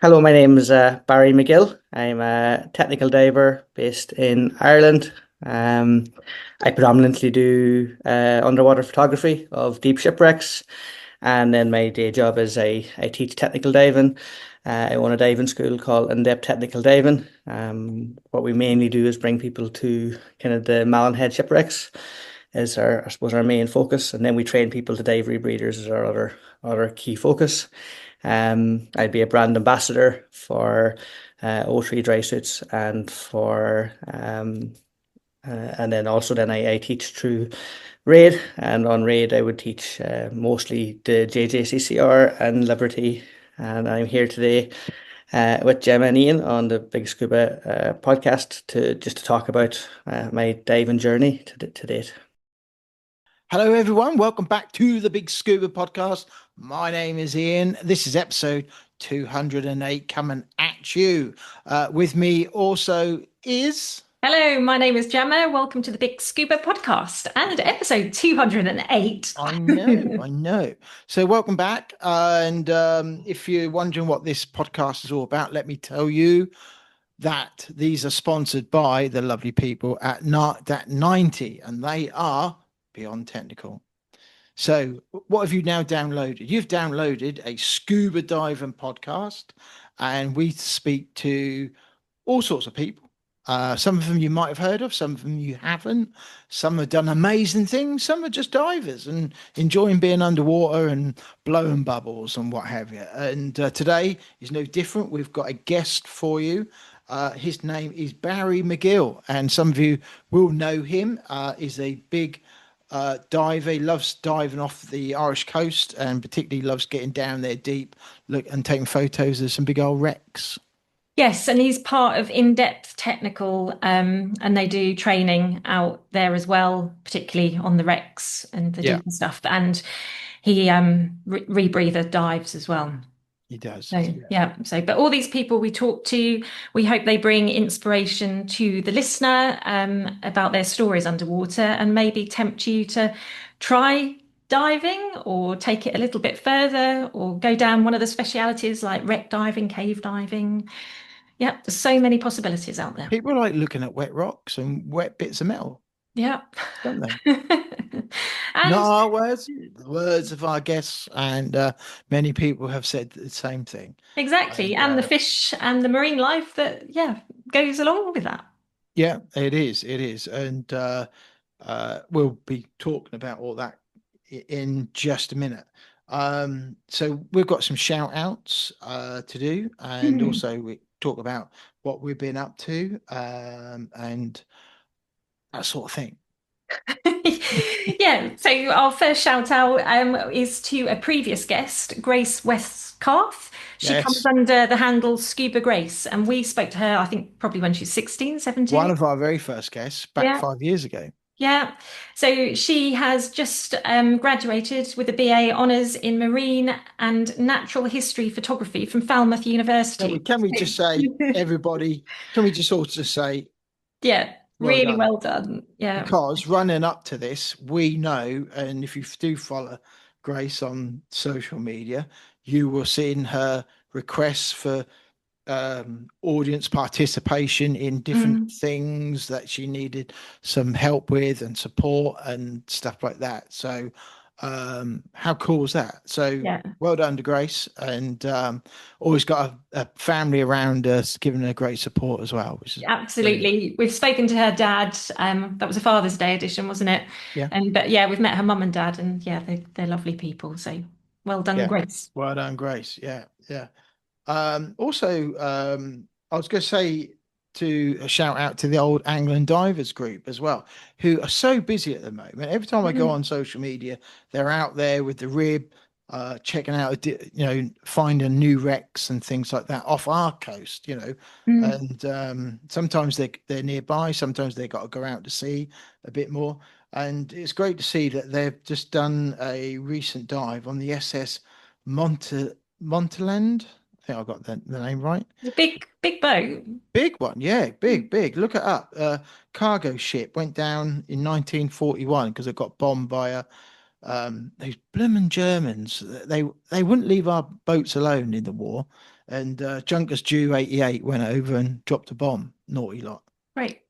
Hello, my name is Barry McGill. I'm a technical diver based in Ireland. Um, I predominantly do underwater photography of deep shipwrecks, and then my day job is I teach technical diving. I own a diving school called Indepth Technical Diving. What we mainly do is bring people to kind of the Malin shipwrecks is our, I suppose, our main focus, and then we train people to dive rebreathers is our other key focus. I'd be a brand ambassador for O3 dry suits and then also I teach through RAID, and on RAID I would teach mostly the JJCCR and Liberty, and I'm here today with Gemma and Ian on the BiG Scuba podcast to talk about my diving journey to date. Hello, everyone. Welcome back to the BiG Scuba podcast. My name is Ian. This is episode 208 coming at you. With me also is. Hello, my name is Gemma. Welcome to the BiG Scuba podcast and episode 208. I know. So, welcome back. And if you're wondering what this podcast is all about, let me tell you that these are sponsored by the lovely people at that 90, and they are Beyond Technical. So, what have you now downloaded? You've downloaded a scuba diving podcast, and we speak to all sorts of people. Some of them you might have heard of, some of them you haven't. Some have done amazing things, some are just divers and enjoying being underwater and blowing bubbles and what have you. And today is no different. We've got a guest for you. His name is Barry McGill, and some of you will know him. He's a big diver. He loves diving off the Irish coast and particularly loves getting down there deep, look and taking photos of some big old wrecks. Yes, and he's part of Indepth Technical, and they do training out there as well, particularly on the wrecks and the deeper stuff. And he rebreather dives as well. He does. So yeah. But all these people we talk to, we hope they bring inspiration to the listener about their stories underwater and maybe tempt you to try diving or take it a little bit further or go down one of the specialities like wreck diving, cave diving. Yeah, there's so many possibilities out there. People like looking at wet rocks and wet bits of metal, Yeah. don't they? And Not our words, the words of our guests, and many people have said the same thing. exactly. And the fish and the marine life that, goes along with that. Yeah, it is. It is. And we'll be talking about all that in just a minute. So we've got some shout outs to do, and also we talk about what we've been up to and that sort of thing. Yeah, so our first shout out is to a previous guest, Grace Westcarth. She comes under the handle Scuba Grace, and we spoke to her, I think, probably when she's 16, 17. One of our very first guests back 5 years ago. Yeah, so she has just graduated with a BA Honours in Marine and Natural History Photography from Falmouth University. Can we just say, everybody, can we just also say, yeah, really well done. Yeah. Because running up to this, we know, and if you do follow Grace on social media, you will see in her requests for audience participation in different things that she needed some help with and support and stuff like that. So how cool is that? So well done to Grace, and always got a family around us giving her great support as well, which is absolutely brilliant. We've spoken to her dad, that was a Father's Day edition, wasn't it? But we've met her mum and dad, and they're lovely people, so well done, Grace. Well done, Grace. Also, I was going to say to a shout out to the old Angling Divers group as well, who are so busy at the moment. Every time I go on social media, they're out there with the rib, checking out, finding new wrecks and things like that off our coast, and sometimes they're nearby, sometimes they got to go out to sea a bit more. And it's great to see that they've just done a recent dive on the SS Monteland. I think I got the name right. The big boat. Big one, yeah, big. Look it up. Cargo ship went down in 1941 because it got bombed by those bloomin' Germans. They wouldn't leave our boats alone in the war, And Junkers Jew 88 went over and dropped a bomb. Naughty lot. Great.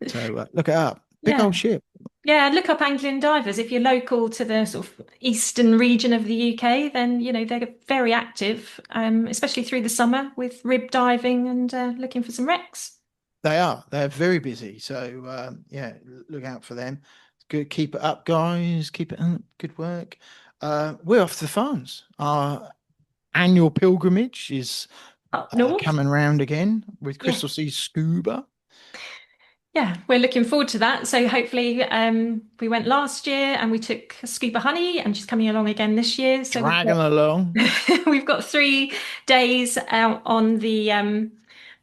So look it up. Big Yeah. old ship. Yeah, look up angling divers. If you're local to the sort of eastern region of the UK, then they're very active, especially through the summer with rib diving and looking for some wrecks. They are. They're very busy. So yeah, look out for them. Good. Keep it up, guys. Keep it up. Good work. We're off to the farms. Our annual pilgrimage is Up north. coming round again with Yeah. Crystal Sea Scuba. Yeah, we're looking forward to that. So hopefully, we went last year and we took scuba honey, and she's coming along again this year. So Dragging along. we've got 3 days out on the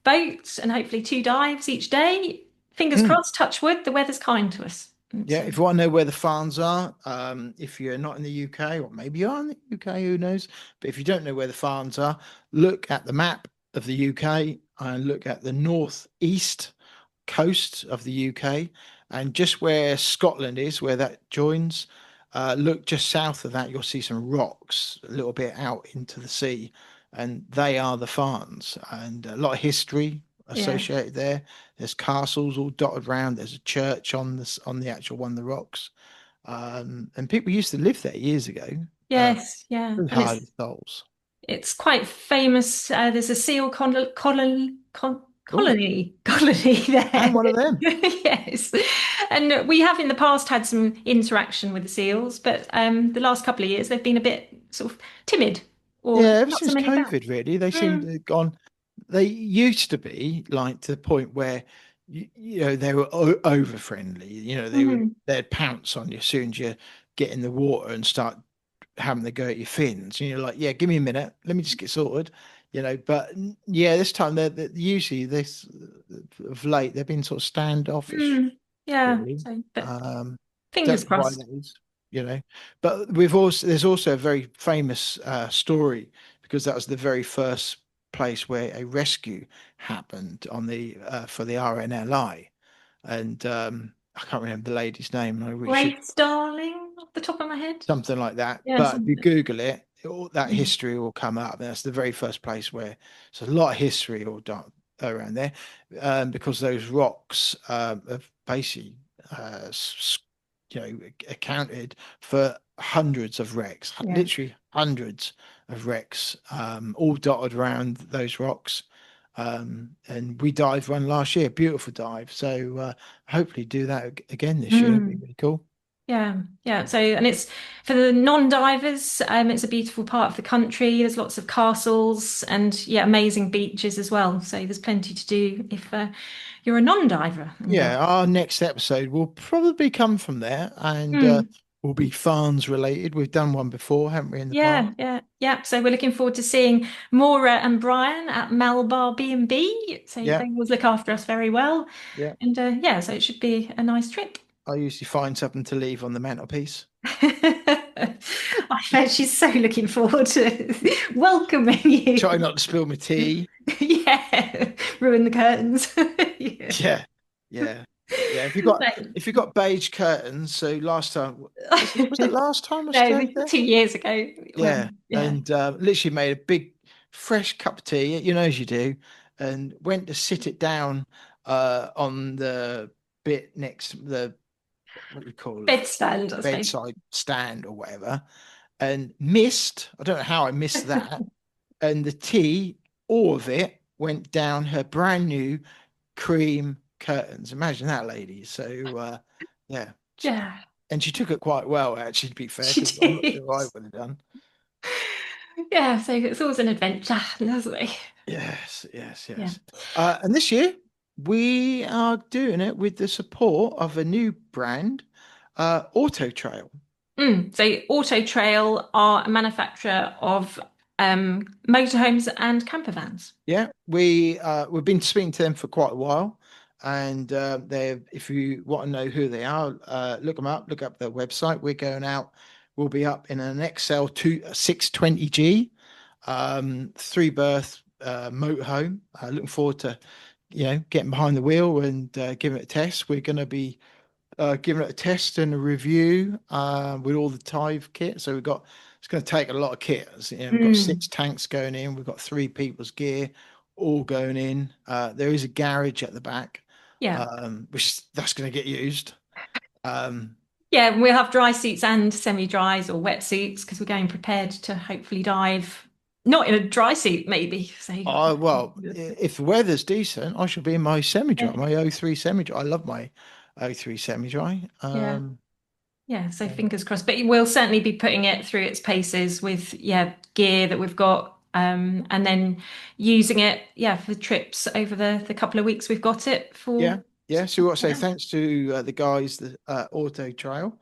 boat, and hopefully 2 dives each day. Fingers crossed, touch wood, the weather's kind to us. Yeah, if you want to know where the farms are, if you're not in the UK, or maybe you are in the UK, who knows? But if you don't know where the farms are, look at the map of the UK and look at the northeast coast of the UK, and just where Scotland is, where that joins, look just south of that, you'll see some rocks a little bit out into the sea, and they are the farms, and a lot of history associated there. There's castles all dotted around. There's a church on the actual one of the rocks, and people used to live there years ago. Yes, yeah. Very And hardy souls. it's quite famous. There's a seal colony there. I'm one of them. Yes. And we have in the past had some interaction with the seals, but the last couple of years they've been a bit sort of timid or Yeah, ever not so since many about. COVID, really, they seem to have gone. They used to be like to the point where they were over friendly. They'd pounce on you as soon as you get in the water and start having to go at your fins. And you're like, yeah, give me a minute, let me just get sorted. But yeah, this time they're usually this of late they've been sort of standoffish. Yeah. Really. So, but Don't fingers know why crossed. that is. But there's also a very famous story, because that was the very first place where a rescue happened on the for the RNLI, and I can't remember the lady's name. I really should. Grace Darling, off the top of my head. Something like that. Yeah, But if you something. Google it, all that history will come up. That's the very first place where there's a lot of history all done around there, because those rocks have basically, accounted for hundreds of wrecks, literally hundreds of wrecks, all dotted around those rocks. And we dived one last year, beautiful dive. So hopefully do that again this year. It'd be really cool. Yeah. So, and it's for the non-divers, it's a beautiful part of the country. There's lots of castles and amazing beaches as well. So there's plenty to do if you're a non-diver. Yeah, our next episode will probably come from there, and will be farms related. We've done one before, haven't we, in the past? Yeah. So we're looking forward to seeing Maura and Brian at Malbar B&B. So they always look after us very well. Yeah. And so it should be a nice trip. I usually find something to leave on the mantelpiece. I bet she's so looking forward to welcoming you. Try not to spill my tea. Yeah, ruin the curtains. Yeah. If you got beige curtains, so last time was it last time I stayed there? 2 years ago. Yeah. And literally made a big fresh cup of tea, as you do, and went to sit it down on the bit next to the, what do we call it? Bedside stand or whatever, and missed. I don't know how I missed that. And the tea, all of it, went down her brand new cream curtains. Imagine that, ladies. So yeah. And she took it quite well, actually, to be fair, because I'm not sure I would have done. Yeah, so it's always an adventure, isn't it? Yes. And this year we are doing it with the support of a new brand, Auto Trail. So Auto Trail are a manufacturer of motorhomes and camper vans. Yeah, we've been speaking to them for quite a while, and if you want to know who they are, look them up. Look up their website. We'll be up in an XL 620G, 3-berth motorhome. Looking forward to getting behind the wheel and giving it a test. We're going to be giving it a test and a review with all the Tive kit. So we've got it's going to take a lot of kit. We've got 6 tanks going in. We've got 3 people's gear all going in. There is a garage at the back, Yeah. which that's going to get used. Yeah, we'll have dry suits and semi-dries or wet suits because we're going prepared to hopefully dive, not in a dry suit, maybe. So, Well, if the weather's decent, I shall be in my semi-dry, yeah, my O3 semi-dry. I love my O3 semi-dry. yeah, yeah. So fingers crossed. But we'll certainly be putting it through its paces with gear that we've got, and then using it for trips over the couple of weeks we've got it for. Yeah. So what I say, thanks to the guys, the Auto Trail,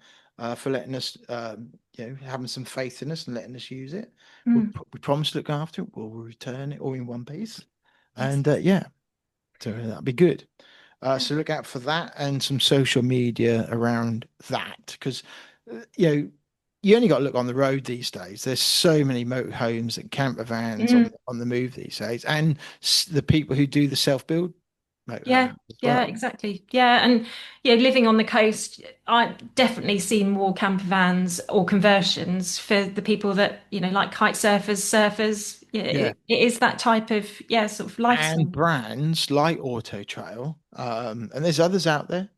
for letting us, having some faith in us and letting us use it. We promise to look after it. We'll return it all in one piece, and so that'll be good. So look out for that and some social media around that, because you only got to look on the road these days. There's so many motorhomes and camper vans on the move these days, and the people who do the self-build motorhome as well. Exactly. Yeah, and living on the coast, I definitely see more camper vans or conversions for the people that like kite surfers. It is that type of sort of lifestyle. And brands like Auto Trail, and there's others out there,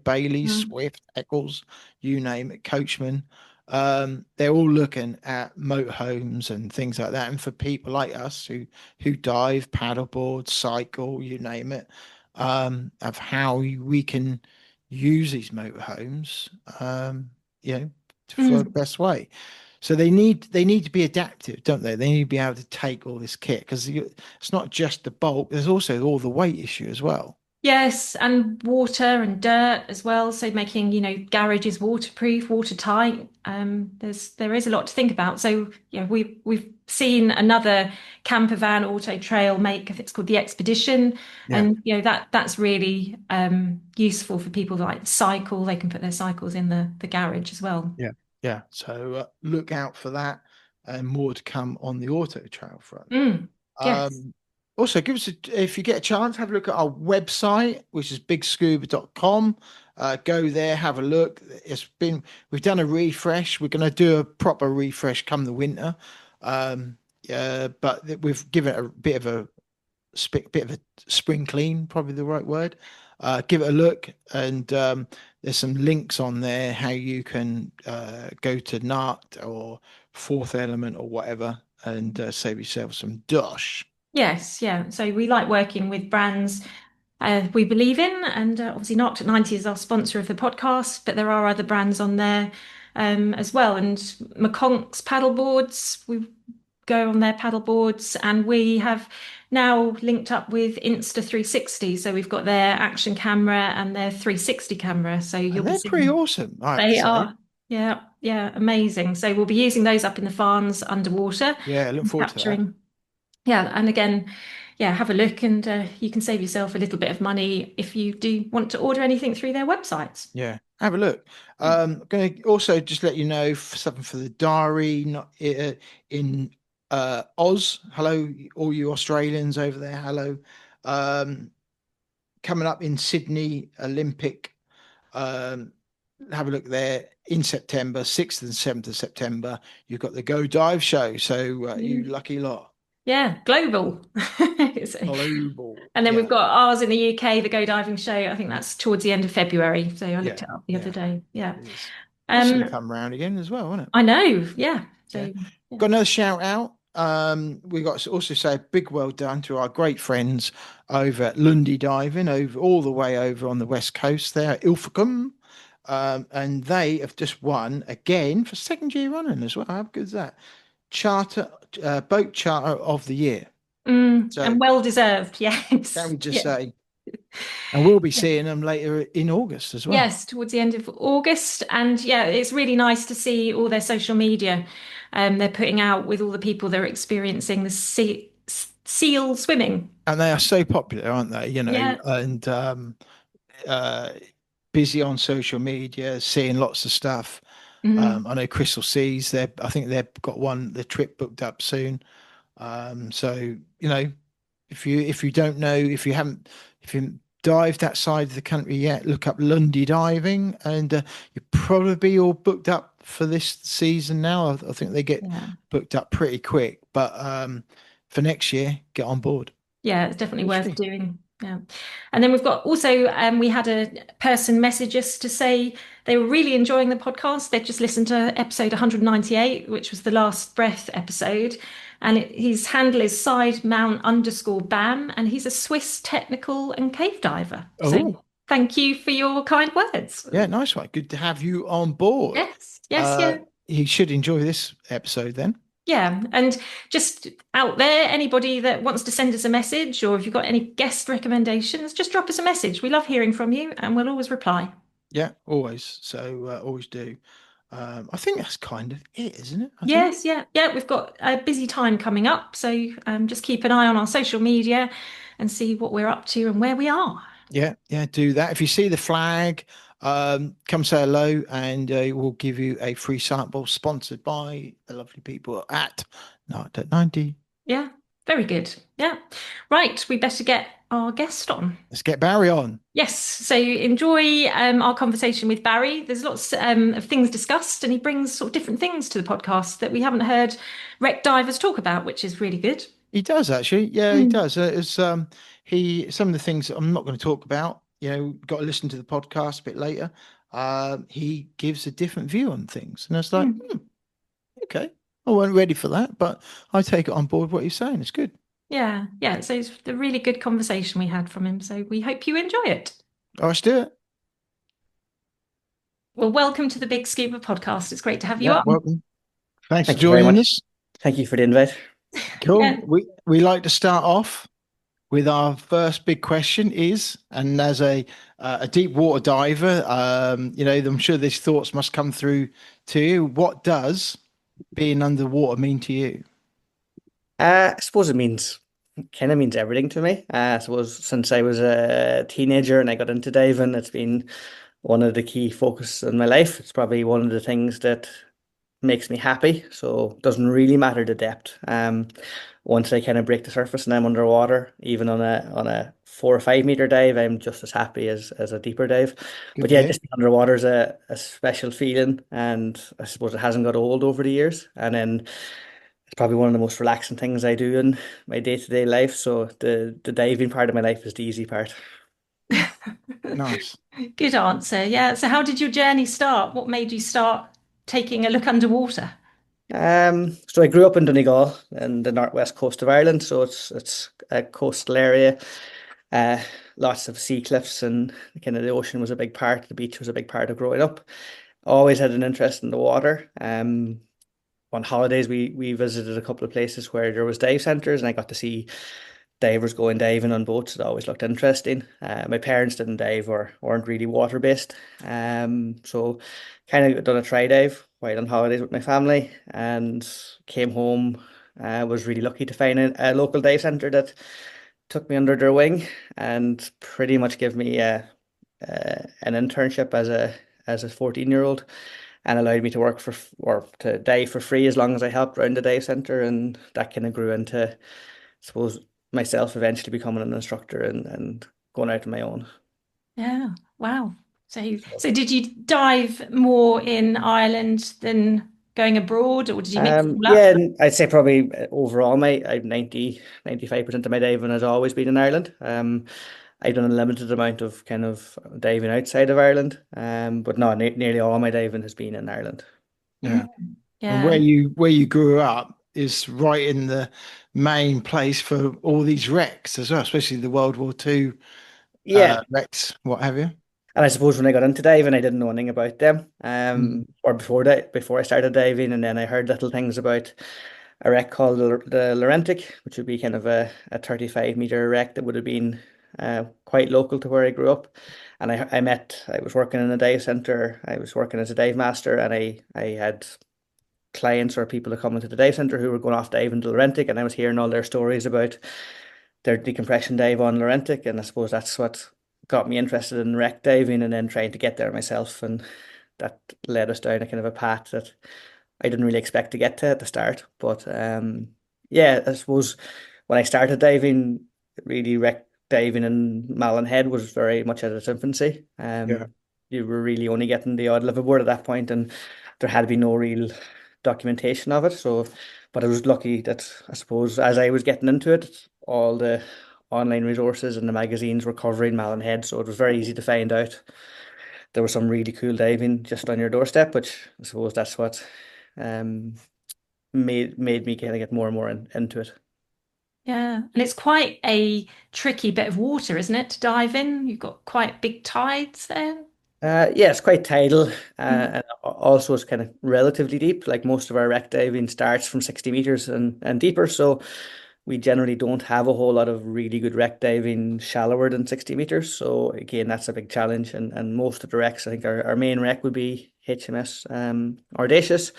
Bailey, Swift, Eccles, you name it, Coachman. They're all looking at motorhomes and things like that. And for people like us who dive, paddleboard, cycle, you name it, of how we can use these motorhomes, for the best way. So they need to be adaptive, don't they? They need to be able to take all this kit, because it's not just the bulk. There's also all the weight issue as well. Yes, and water and dirt as well. So making, garages waterproof, watertight. There is a lot to think about. So we've seen another camper van Auto Trail make. It's called the Expedition, and that's really useful for people that like cycle. They can put their cycles in the garage as well. Yeah. So look out for that, and more to come on the Auto Trail front. Yes. Also, if you get a chance, have a look at our website, which is bigscuba.com. Go there, have a look. We've done a refresh. We're going to do a proper refresh come the winter. But we've given it a bit of a spring clean, probably the right word. Give it a look, and there's some links on there how you can go to NART or Fourth Element or whatever, and save yourself some dosh. Yes, yeah. So we like working with brands we believe in, and obviously Narc 90 is our sponsor of the podcast, but there are other brands on there as well. And McConk's paddleboards, we go on their paddleboards, and we have now linked up with Insta360. So we've got their action camera and their 360 camera. So they're pretty awesome. They are. Yeah, amazing. So we'll be using those up in the farms underwater. Yeah, look forward to that. Yeah, and again, have a look, and you can save yourself a little bit of money if you do want to order anything through their websites. Yeah, have a look. I'm going to also just let you know something for the diary. Not in Oz. Hello, all you Australians over there. Hello. Coming up in Sydney Olympic. Have a look there in September, 6th and 7th of September. You've got the Go Dive show. So you lucky lot. Yeah, global. Global. And then we've got ours in the UK, the Go Diving Show. I think that's towards the end of February. So I looked it up the other day. Yeah. It's come round again as well, isn't it? I know. Yeah. So got another shout out. We got to also say a big well done to our great friends over at Lundy Diving, all the way over on the west coast there at Ilfracombe. And they have just won again for second year running as well. How good is that? Boat charter of the year. So, and well deserved. Yes. Can we just say? And we'll be seeing them later in August as well. Yes, towards the end of August. And it's really nice to see all their social media they're putting out with all the people that are experiencing the seal swimming. And they are so popular, aren't they? And busy on social media, seeing lots of stuff. I know Crystal Seas, I think they've got the trip booked up soon. So if you don't know, if you haven't dived that side of the country yet, look up Lundy Diving, and you're probably all booked up for this season now. I think they get Yeah. booked up pretty quick, but for next year, get on board. Yeah, it's definitely worth Literally. doing. Yeah. And then we've got also, we had a person message us to say they were really enjoying the podcast. They'd just listened to episode 198, which was the last breath episode. And his handle is side mount underscore BAM, and he's a Swiss technical and cave diver. So Oh, thank you for your kind words. yeah, nice one. Good to have you on board. Yes, yes, yeah. He should enjoy this episode then. Yeah, and just out there, anybody that wants to send us a message, or if you've got any guest recommendations, just drop us a message. We love hearing from you, and we'll always reply. Yeah, always. So always do. I think that's kind of it, isn't it? I think. Yes, yeah, yeah. We've got a busy time coming up, so just keep an eye on our social media and see what we're up to and where we are. Yeah, yeah, do that. If you see the flag, come say hello, and we'll give you a free sample sponsored by the lovely people at Night at 90. Yeah, very good. Yeah, right. We better get our guest on. Let's get Barry on. Yes, so enjoy our conversation with Barry. There's lots of things discussed, and he brings sort of different things to the podcast that we haven't heard wreck divers talk about, which is really good. He does actually. Yeah, he Mm. does. It's some of the things that I'm not going to talk about. Got to listen to the podcast a bit later. He gives a different view on things, and it's like, okay, I wasn't ready for that, but I take it on board what he's saying. It's good. Yeah, yeah. So it's a really good conversation we had from him. So we hope you enjoy it. All right, let's do it. Well, welcome to the BiG Scuba podcast. It's great to have you Yeah, on. welcome. Thanks Thank for you very joining much. us. Thank you for the invite. Cool. Yeah. We like to start off with our first big question is, and as a deep water diver, I'm sure these thoughts must come through to you. What does being underwater mean to you? I suppose kind of means everything to me. I suppose since I was a teenager and I got into diving, it's been one of the key focus in my life. It's probably one of the things that makes me happy. So it doesn't really matter the depth. Once I kind of break the surface and I'm underwater, even on a 4 or 5 meter dive, I'm just as happy as a deeper dive. Good But to yeah, hear. just being underwater is a special feeling, and I suppose it hasn't got old over the years. And then it's probably one of the most relaxing things I do in my day-to-day life. So the diving part of my life is the easy part. Nice. Good answer. Yeah. So how did your journey start? What made you start taking a look underwater? So I grew up in Donegal in the northwest coast of Ireland. So it's a coastal area. Lots of sea cliffs, and kind of the ocean was a big part. The beach was a big part of growing up. Always had an interest in the water. On holidays, we visited a couple of places where there was dive centers, and I got to see divers going diving on boats. It always looked interesting. My parents didn't dive or weren't really water based. So kind of done a try dive while on holidays with my family, and came home. I was really lucky to find a local dive center that took me under their wing and pretty much gave me an internship as a 14-year-old, and allowed me to work or to dive for free as long as I helped around the dive center, and that kind of grew into, I suppose, myself eventually becoming an instructor and going out on my own. Yeah. Wow. So did you dive more in Ireland than going abroad, or did you mix it all up? Yeah, and I'd say probably overall my I've 95% of my diving has always been in Ireland. I've done a limited amount of kind of diving outside of Ireland, but no, nearly all my diving has been in Ireland. Yeah. And Yeah. where you grew up is right in the main place for all these wrecks as well, especially the World War II Yeah, wrecks, what have you. and I suppose when I got into diving, I didn't know anything about them. Mm. Or before I started diving, and then I heard little things about a wreck called the Laurentic, which would be kind of a 35-meter wreck that would have been quite local to where I grew up. And I was working in a dive center. I was working as a dive master, and I had clients or people that come into the dive center who were going off diving to Laurentic, and I was hearing all their stories about their decompression dive on Laurentic, and I suppose that's what got me interested in wreck diving and then trying to get there myself, and that led us down a kind of a path that I didn't really expect to get to at the start. But yeah, I suppose when I started diving, really wreck diving in Malin Head was very much at its infancy. Yeah. You were really only getting the odd liveaboard at that point, and there had been no real documentation of it. So, but I was lucky that I suppose as I was getting into it, all the online resources and the magazines were covering Malin Head, so it was very easy to find out there was some really cool diving just on your doorstep, which I suppose that's what um made me kind of get more and more into it. Yeah, and it's quite a tricky bit of water, isn't it, to dive in? You've got quite big tides there. Yeah, it's quite tidal, Mm. and also it's kind of relatively deep. Like most of our wreck diving starts from 60 meters and deeper, so we generally don't have a whole lot of really good wreck diving shallower than 60 meters. So again, that's a big challenge. And most of the wrecks, I think our main wreck would be HMS Audacious,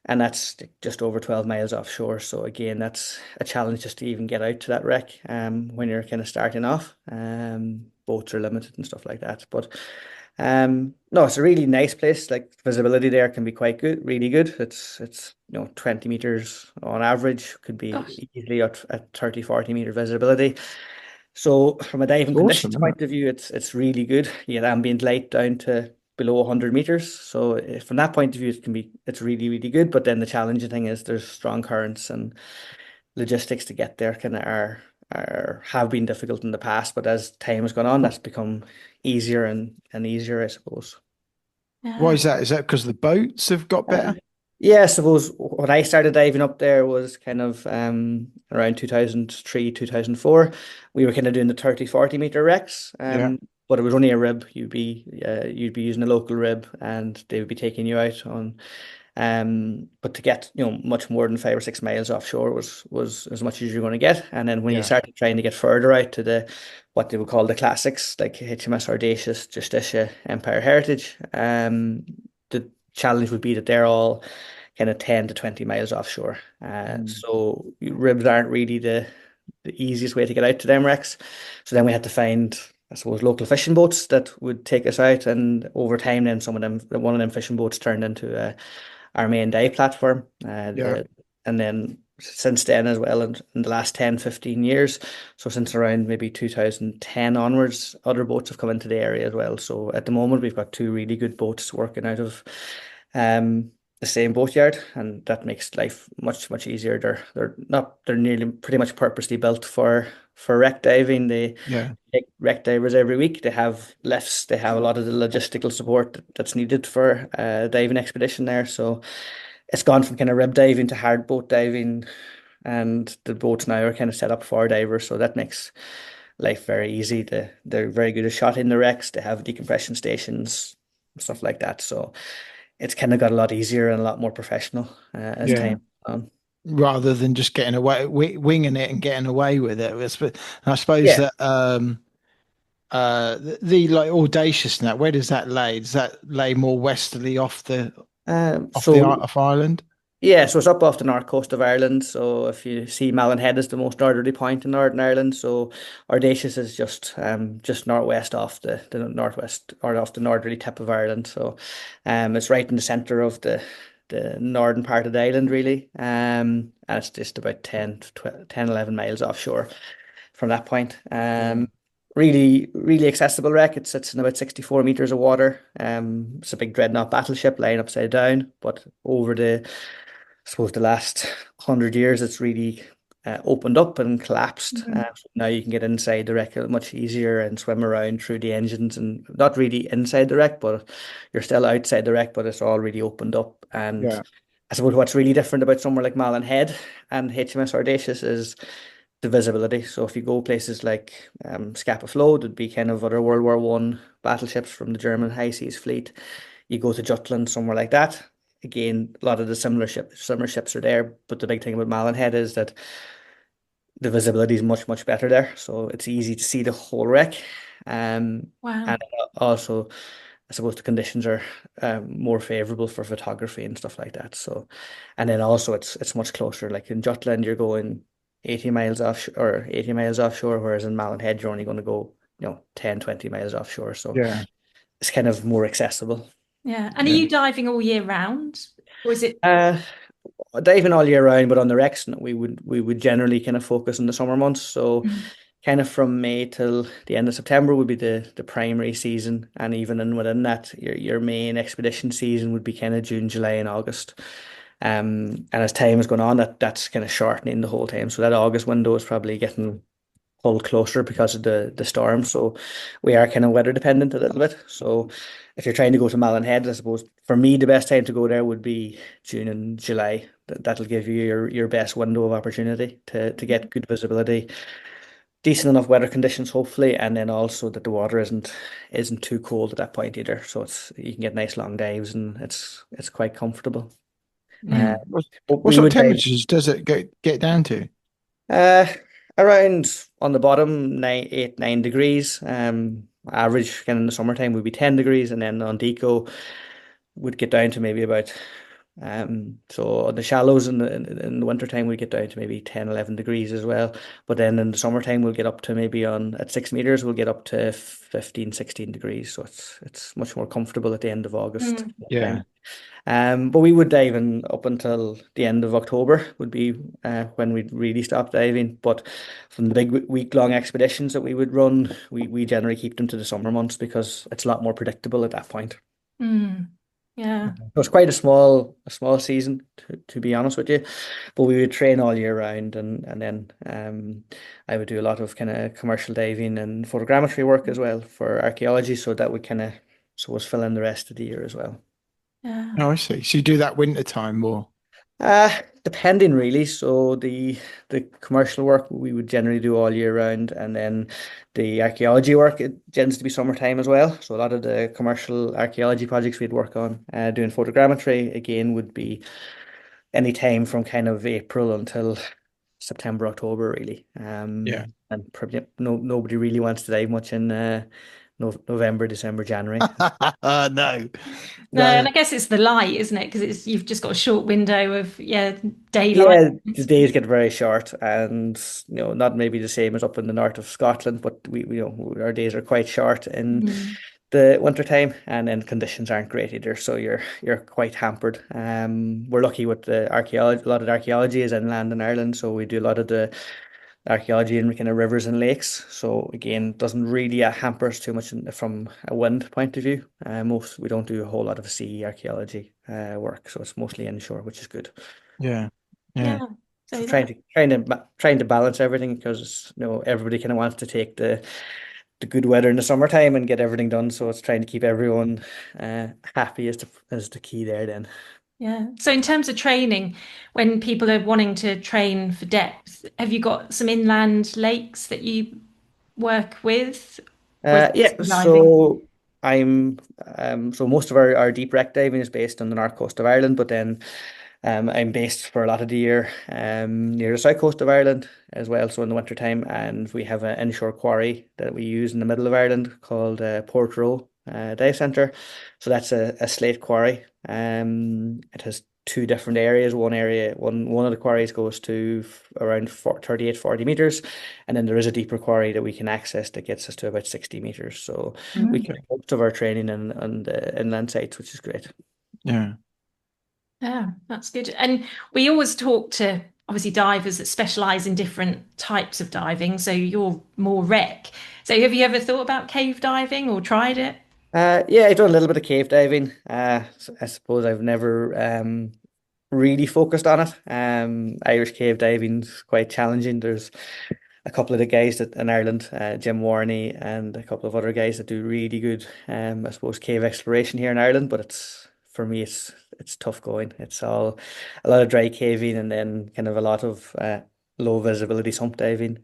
and that's just over 12 miles offshore. So again, that's a challenge just to even get out to that wreck when you're kind of starting off. Boats are limited and stuff like that. But no, it's a really nice place. Like visibility there can be quite good, really good. It's 20 meters on average, could Gosh, be easily at 30, 40 meter visibility. So from a diving It's awesome, conditions isn't it? point of view, it's really good. You get ambient light down to below 100 meters. So from that point of view, it's really, really good. But then the challenging thing is there's strong currents and logistics to get there kind of are have been difficult in the past, but as time has gone on, that's become easier and easier, I suppose. Why yeah. is that? Is that because the boats have got Uh, better? yeah, I suppose when I started diving up there was kind of around 2003, 2004. We were kind of doing the 30, 40 meter wrecks. Yeah, But it was only a rib. You'd be using a local rib and they would be taking you out on. But to get, much more than 5 or 6 miles offshore was as much as you're going to get. And then when you yeah, started trying to get further out to the what they would call the classics, like HMS Audacious, Justicia, Empire Heritage, the challenge would be that they're all kind of 10 to 20 miles offshore. mm, So ribs aren't really the easiest way to get out to them wrecks. So then we had to find, I suppose, local fishing boats that would take us out. And over time, then one of them fishing boats turned into our main dive platform. yeah, And then since then as well, in the last 10, 15 years, so since around maybe 2010 onwards, other boats have come into the area as well. So at the moment, we've got two really good boats working out of the same boatyard, and that makes life much, much easier. They're nearly pretty much purposely built for wreck diving. They yeah, take wreck divers every week. They have lifts. They have a lot of the logistical support that's needed for a diving expedition there. So it's gone from kind of rib diving to hard boat diving, and the boats now are kind of set up for divers. So that makes life very easy. They're very good at shotting the wrecks. They have decompression stations, stuff like that. So it's kind of got a lot easier and a lot more professional as yeah. time goes on. Rather than just getting away, winging it and getting away with it. I suppose Yeah. that the like audacious and that. Where does that lay? Does that lay more westerly off the So off Ireland? yeah, so it's up off the north coast of Ireland. So if you see Malin Head is the most northerly point in Northern Ireland. So Audacious is just northwest off the northwest or off the northerly tip of Ireland. So it's right in the centre of the northern part of the island really. And it's just about 10 to 12, 10, 11 miles offshore from that point. Yeah, Really, really accessible wreck. It sits in about 64 meters of water. It's a big dreadnought battleship lying upside down, but over I suppose the last 100 years, it's really opened up and collapsed. Mm. So now you can get inside the wreck much easier and swim around through the engines and not really inside the wreck, but you're still outside the wreck, but it's all really opened up. And yeah, I suppose what's really different about somewhere like Malin Head and HMS Audacious is the visibility. So if you go places like Scapa Flow, that'd be kind of other World War One battleships from the German High Seas Fleet. You go to Jutland, somewhere like that. Again, a lot of the similar ships are there, but the big thing about Malin Head is that the visibility is much, much better there. So it's easy to see the whole wreck. Wow. And also, I suppose the conditions are more favorable for photography and stuff like that. So, and then also it's much closer. Like in Jutland, you're going 80 miles offshore or 80 miles offshore, whereas in Malin Head, you're only going to go, 10, 20 miles offshore. So yeah. it's kind of more accessible. Yeah. And are Yeah. you diving all year round? Or is it? Uh, Diving all year round, but on the wrecks, we would generally kind of focus on the summer months. So Mm. kind of from May till the end of September would be the primary season, and even in within that, your main expedition season would be kind of June, July, and August. And as time is going on, that's kind of shortening the whole time. So that August window is probably getting pulled closer because of the storm. So we are kind of weather dependent a little bit. So if you're trying to go to Malin Head, I suppose for me the best time to go there would be June and July. That'll give you your best window of opportunity to get good visibility, decent enough weather conditions, hopefully, and then also that the water isn't too cold at that point either. So it's you can get nice long dives and it's quite comfortable. Uh, Mm. What we sort of would dive temperatures does it get down to? uh around on the bottom 9 8 9 degrees. Average kind of in the summertime would be 10 degrees, and then on Deco would get down to maybe about so on the shallows in the wintertime we get down to maybe 10 11 degrees as well. But then in the summertime we'll get up to maybe on at 6 meters we'll get up to 15 16 degrees. So it's much more comfortable at the end of August Mm. Yeah. time. But we would dive in up until the end of October would be when we'd really stop diving. But from the big week-long expeditions that we would run, we generally keep them to the summer months because it's a lot more predictable at that point. Mm. Yeah. So it's quite a small season to be honest with you, but we would train all year round, and then I would do a lot of kind of commercial diving and photogrammetry work as well for archaeology, so that would kind of so was fill in the rest of the year as well. Yeah. Oh, I see. So you do that winter time more. Depending really. So the commercial work we would generally do all year round, and then the archaeology work it tends to be summertime as well. So a lot of the commercial archaeology projects we'd work on, doing photogrammetry again would be any time from kind of April until September, October really. Yeah. And probably nobody really wants to dive much in November, December, January. No. No, and No. I guess it's the light, isn't it? Because it's you've just got a short window of daylight. Yeah, the days get very short, and not maybe the same as up in the north of Scotland, but our days are quite short in Mm. the winter time, and then conditions aren't great either, so you're quite hampered. We're lucky with the archaeology. A lot of the archaeology is inland in Ireland, so we do a lot of the archaeology in kind of rivers and lakes. So again, doesn't really hamper us too much from a wind point of view. Most we don't do a whole lot of sea archaeology work, so it's mostly inshore, which is good. Yeah. Yeah. Yeah. So So that. trying to balance everything because everybody kind of wants to take the good weather in the summertime and get everything done. So it's trying to keep everyone happy is the key there then. Yeah. So in terms of training, when people are wanting to train for depth, have you got some inland lakes that you work with? Or is it Yeah, just diving? I'm so most of our deep wreck diving is based on the north coast of Ireland, but then I'm based for a lot of the year near the south coast of Ireland as well. So in the winter time, and we have an inshore quarry that we use in the middle of Ireland called Portroe Dive Centre. So that's a slate quarry. It has two different areas. One of the quarries goes to around 38, 40 meters, and then there is a deeper quarry that we can access that gets us to about 60 meters. So we can Mm. Okay. do most of our training on the inland sites, which is great. Yeah. Yeah, that's good. And we always talk to obviously divers that specialize in different types of diving. So you're more wreck. So have you ever thought about cave diving or tried it? Yeah, I've done a little bit of cave diving. I suppose I've never really focused on it. Irish cave diving's quite challenging. There's a couple of the guys that in Ireland, Jim Warney and a couple of other guys that do really good, I suppose, cave exploration here in Ireland. But for me, it's tough going. It's all a lot of dry caving and then kind of a lot of low visibility sump diving.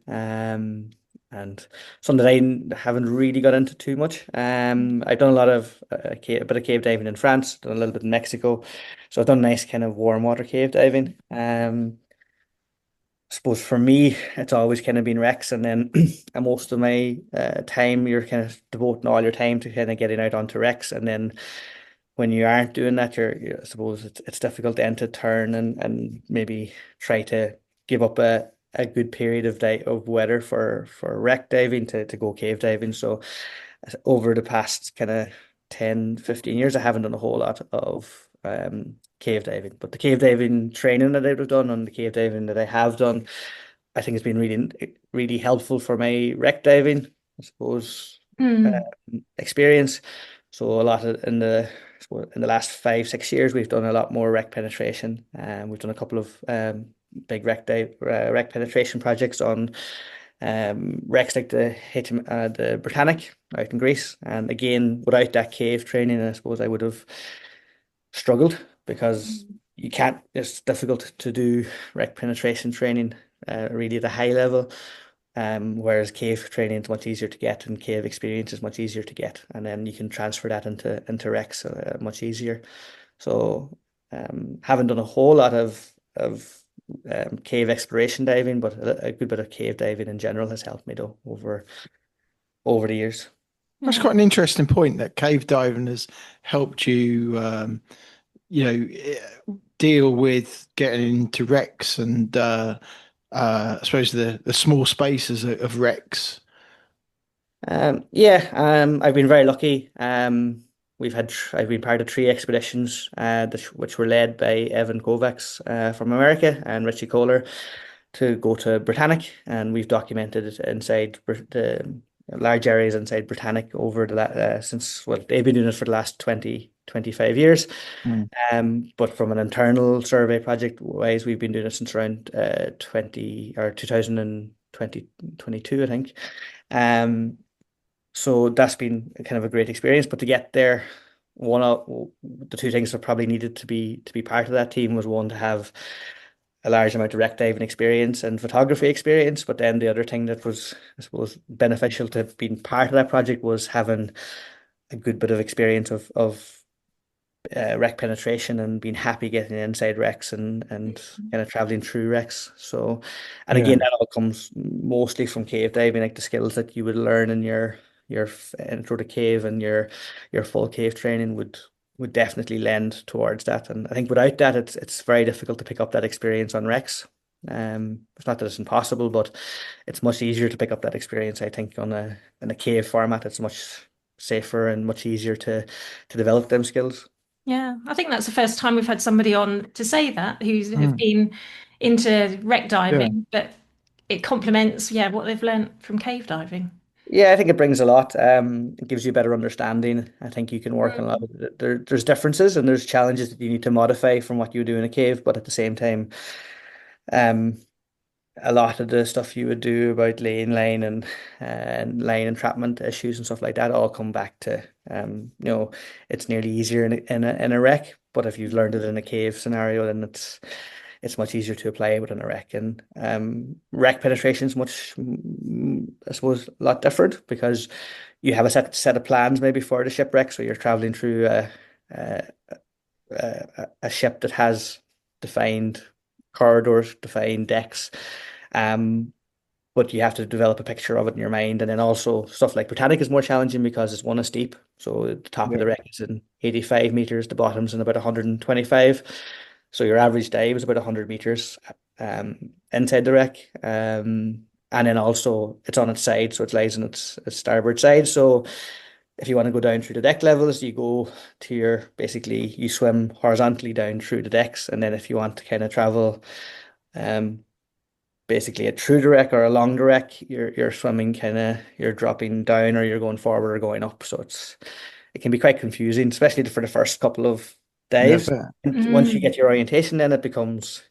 And something that I haven't really got into too much. I've done a lot of a bit of cave diving in France, done a little bit in Mexico, so I've done nice kind of warm water cave diving. I suppose for me, it's always kind of been wrecks, and then most of my time, you're kind of devoting all your time to kind of getting out onto wrecks, and then when you aren't doing that, I suppose it's difficult then to turn and maybe try to give up a good period of weather for wreck diving to go cave diving. So over the past kind of 10, 15 years, I haven't done a whole lot of cave diving. But the cave diving training that I've done and the cave diving that I have done, I think it's been really helpful for my wreck diving, I suppose, Mm. experience. So a lot in the last 5, 6 years, we've done a lot more wreck penetration, and we've done a couple of big wreck penetration projects on wrecks like the Britannic out in Greece. And again, without that cave training, I suppose I would have struggled because you can't. It's difficult to do wreck penetration training really at a high level. Whereas cave training is much easier to get, and cave experience is much easier to get, and then you can transfer that into Rex much easier. So, haven't done a whole lot of cave exploration diving, but a good bit of cave diving in general has helped me though over the years. That's Yeah. quite an interesting point that cave diving has helped you, deal with getting into wrecks and I suppose the small spaces of wrecks. Yeah, I've been very lucky. I've been part of 3 expeditions, which were led by Evan Kovacs from America and Richie Kohler to go to Britannic, and we've documented it inside the large areas inside Britannic over since, well, they've been doing it for the last 20, 25 years. Mm. But from an internal survey project wise, we've been doing it since around 20 or 2022, I think. Um, so that's been kind of a great experience. But to get there, one of the two things that probably needed to be part of that team was, one, to have a large amount of wreck diving experience and photography experience. But then the other thing that was, I suppose, beneficial to being part of that project was having a good bit of experience of wreck penetration and being happy getting inside wrecks and kind of traveling through wrecks. So, and Yeah, again, that all comes mostly from cave diving, like the skills that you would learn in your intro to cave and your full cave training would definitely lend towards that. And I think without that, it's very difficult to pick up that experience on wrecks. It's not that it's impossible, but it's much easier to pick up that experience, I think, in a cave format. It's much safer and much easier to develop them skills. Yeah, I think that's the first time we've had somebody on to say that who's have mm, been into wreck yeah, diving, but it complements, yeah, what they've learnt from cave diving. Yeah, I think it brings a lot. It gives you a better understanding. I think you can work on a lot Mm. of there's differences and there's challenges that you need to modify from what you do in a cave, but at the same time, um, a lot of the stuff you would do about line and line entrapment issues and stuff like that all come back to it's nearly easier in a wreck, but if you've learned it in a cave scenario, then it's much easier to apply within a wreck. And wreck penetration is much, I suppose, a lot different because you have a set of plans maybe for the shipwreck. So you're traveling through a, a ship that has defined corridors, defined decks. Um, but you have to develop a picture of it in your mind. And then also stuff like Britannic is more challenging because it's one is steep. So the top of yeah, the wreck is in 85 meters, the bottom's in about 125. So your average dive is about 100 meters inside the wreck. And then also it's on its side, so it lies on its starboard side. So if you want to go down through the deck levels, you go to basically you swim horizontally down through the decks. And then if you want to kind of travel um basically a through the wreck or along the wreck, you're swimming you're dropping down or you're going forward or going up. So it can be quite confusing, especially for the first couple of yeah, dives. fair. And once you Mm. get your orientation, then it becomes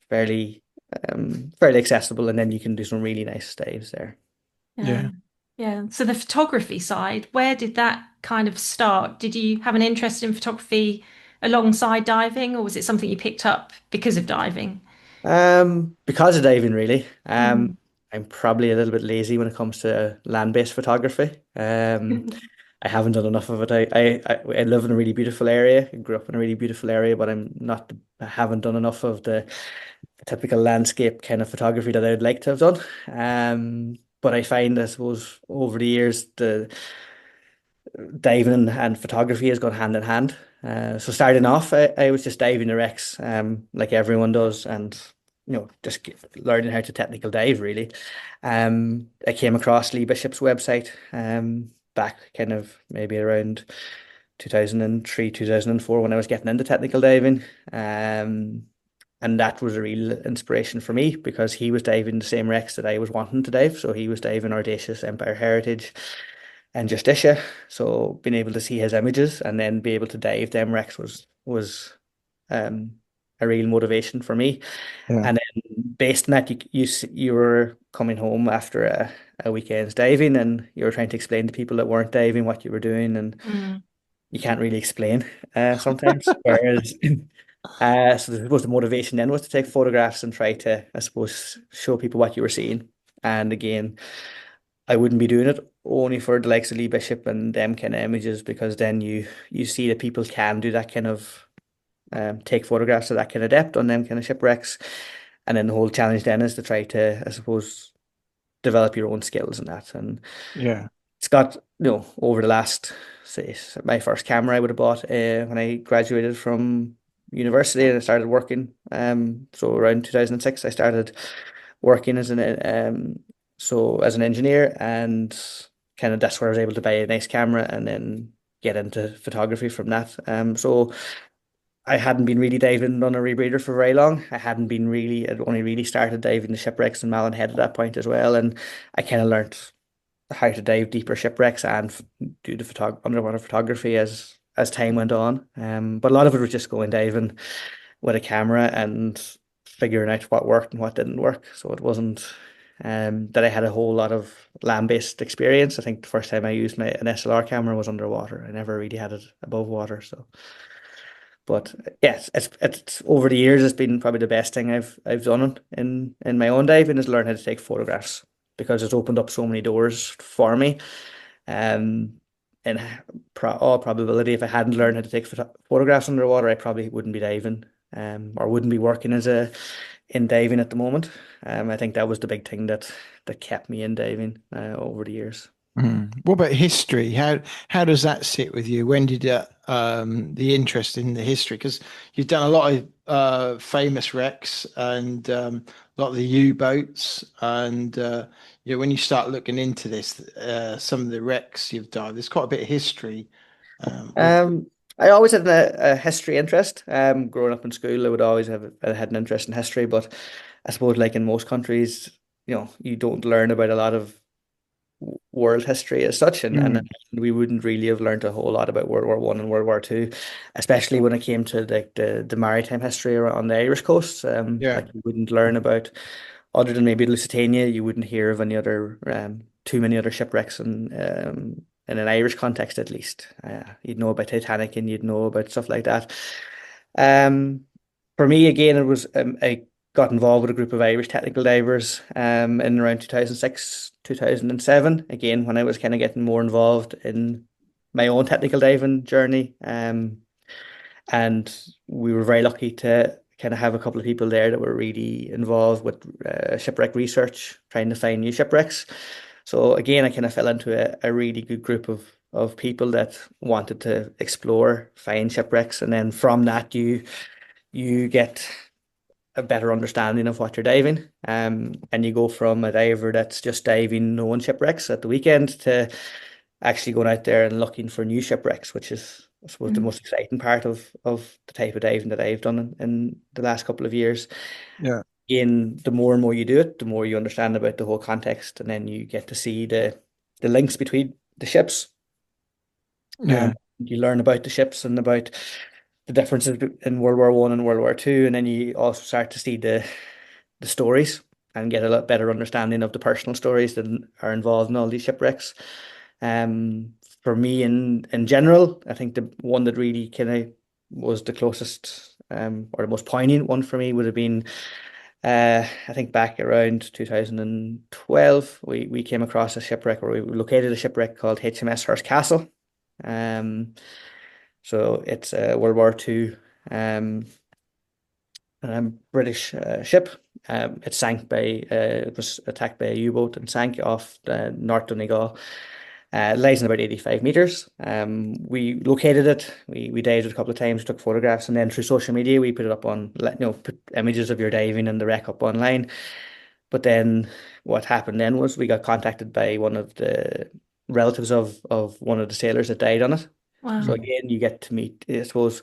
fairly fairly accessible, and then you can do some really nice dives there. Yeah. Yeah. Yeah. So the photography side, where did that kind of start? Did you have an interest in photography alongside diving, or was it something you picked up because of diving? Because of diving, really. Mm. I'm probably a little bit lazy when it comes to land-based photography. I haven't done enough of it. I live in a really beautiful area. I grew up in a really beautiful area, but I haven't done enough of the typical landscape kind of photography that I'd like to have done. But I find, I suppose, over the years, the diving and photography has gone hand in hand. So starting off, I was just diving the wrecks, like everyone does, and just learning how to technical dive really. I came across Lee Bishop's website back kind of maybe around 2003, 2004 when I was getting into technical diving. And that was a real inspiration for me because he was diving the same wrecks that I was wanting to dive. So he was diving Audacious, Empire Heritage, and Justicia. So being able to see his images and then be able to dive them wrecks was um, a real motivation for me. Yeah. And then based on that, you were coming home after a weekend's diving, and you were trying to explain to people that weren't diving what you were doing, and Mm. you can't really explain sometimes. Whereas, so I suppose the motivation then was to take photographs and try to, I suppose, show people what you were seeing. And again, I wouldn't be doing it only for the likes of Lee Bishop and them kind of images, because then you see that people can do that kind of take photographs of that kind of depth on them kind of shipwrecks. And then the whole challenge then is to try to, I suppose, develop your own skills in that. And Yeah. it's got, over the last, say, my first camera I would have bought when I graduated from university and I started working. So around 2006, I started working as an engineer, and kind of that's where I was able to buy a nice camera and then get into photography from that. So I hadn't been really diving on a rebreather for very long. I'd only really started diving the shipwrecks in Malin Head at that point as well. And I kind of learned how to dive deeper shipwrecks and do the underwater photography as time went on. But a lot of it was just going diving with a camera and figuring out what worked and what didn't work. So it wasn't that I had a whole lot of land-based experience. I think the first time I used an SLR camera was underwater. I never really had it above water. So, but yes, it's over the years, it's been probably the best thing I've done in my own diving, is learn how to take photographs, because it's opened up so many doors for me. Um, and all probability, if I hadn't learned how to take photographs underwater, I probably wouldn't be diving, or wouldn't be working in diving at the moment. I think that was the big thing that kept me in diving over the years. What about history? How does that sit with you? When did the interest in the history? Because you've done a lot of famous wrecks and a lot of the U-boats, and when you start looking into this, some of the wrecks you've done, there's quite a bit of history. With I always had a history interest. Growing up in school, I would always have had an interest in history, but I suppose, like in most countries, you don't learn about a lot of world history as such, and Mm, we wouldn't really have learned a whole lot about World War One and World War Two, especially when it came to like the maritime history on the Irish coast. yeah, Like you wouldn't learn about, other than maybe Lusitania, you wouldn't hear of any other too many other shipwrecks in an Irish context at least. You'd know about Titanic and you'd know about stuff like that. Um, for me, again, it was I got involved with a group of Irish technical divers in around 2006, 2007. Again, when I was kind of getting more involved in my own technical diving journey. And we were very lucky to kind of have a couple of people there that were really involved with shipwreck research, trying to find new shipwrecks. So again, I kind of fell into a really good group of people that wanted to explore, find shipwrecks, and then from that you get a better understanding of what you're diving. And you go from a diver that's just diving known shipwrecks at the weekend to actually going out there and looking for new shipwrecks, which is, I suppose, the Mm. most exciting part of the type of diving that I've done in the last couple of years. yeah, In the more and more you do it, the more you understand about the whole context, and then you get to see the links between the ships. yeah, You learn about the ships and about the differences in World War One and World War Two, and then you also start to see the stories and get a lot better understanding of the personal stories that are involved in all these shipwrecks. Um, for me, in general, I think the one that really kind of was the closest, or the most poignant one for me would have been, I think back around 2012, we came across a shipwreck, or we located a shipwreck called HMS Castle. Um, so it's a World War Two um, British ship. It was attacked by a U-boat and sank off North Donegal. It lies in about 85 meters. We located it. We dived it a couple of times, took photographs, and then through social media we put it up on, put images of your diving and the wreck up online. But then what happened then was we got contacted by one of the relatives of one of the sailors that died on it. So Wow. mm, again, you get to meet, I suppose,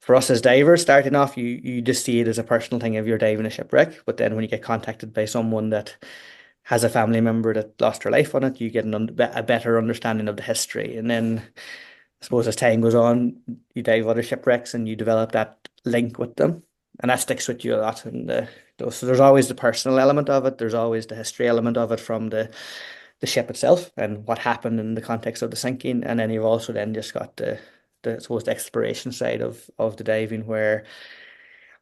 for us as divers starting off, you just see it as a personal thing if you're diving a shipwreck. But then when you get contacted by someone that has a family member that lost their life on it, you get a better understanding of the history. And then I suppose as time goes on, you dive other shipwrecks and you develop that link with them, and that sticks with you a lot. And so there's always the personal element of it. There's always the history element of it from the ship itself and what happened in the context of the sinking. And then you've also then just got the I suppose the exploration side of the diving, where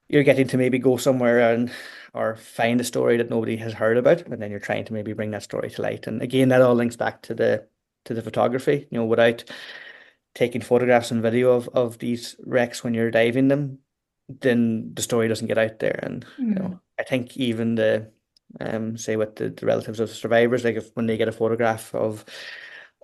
you're getting to maybe go somewhere and or find a story that nobody has heard about, and then you're trying to maybe bring that story to light. And again, that all links back to the photography. Without taking photographs and video of these wrecks when you're diving them, then the story doesn't get out there. And I think even the say with the relatives of the survivors, like if when they get a photograph of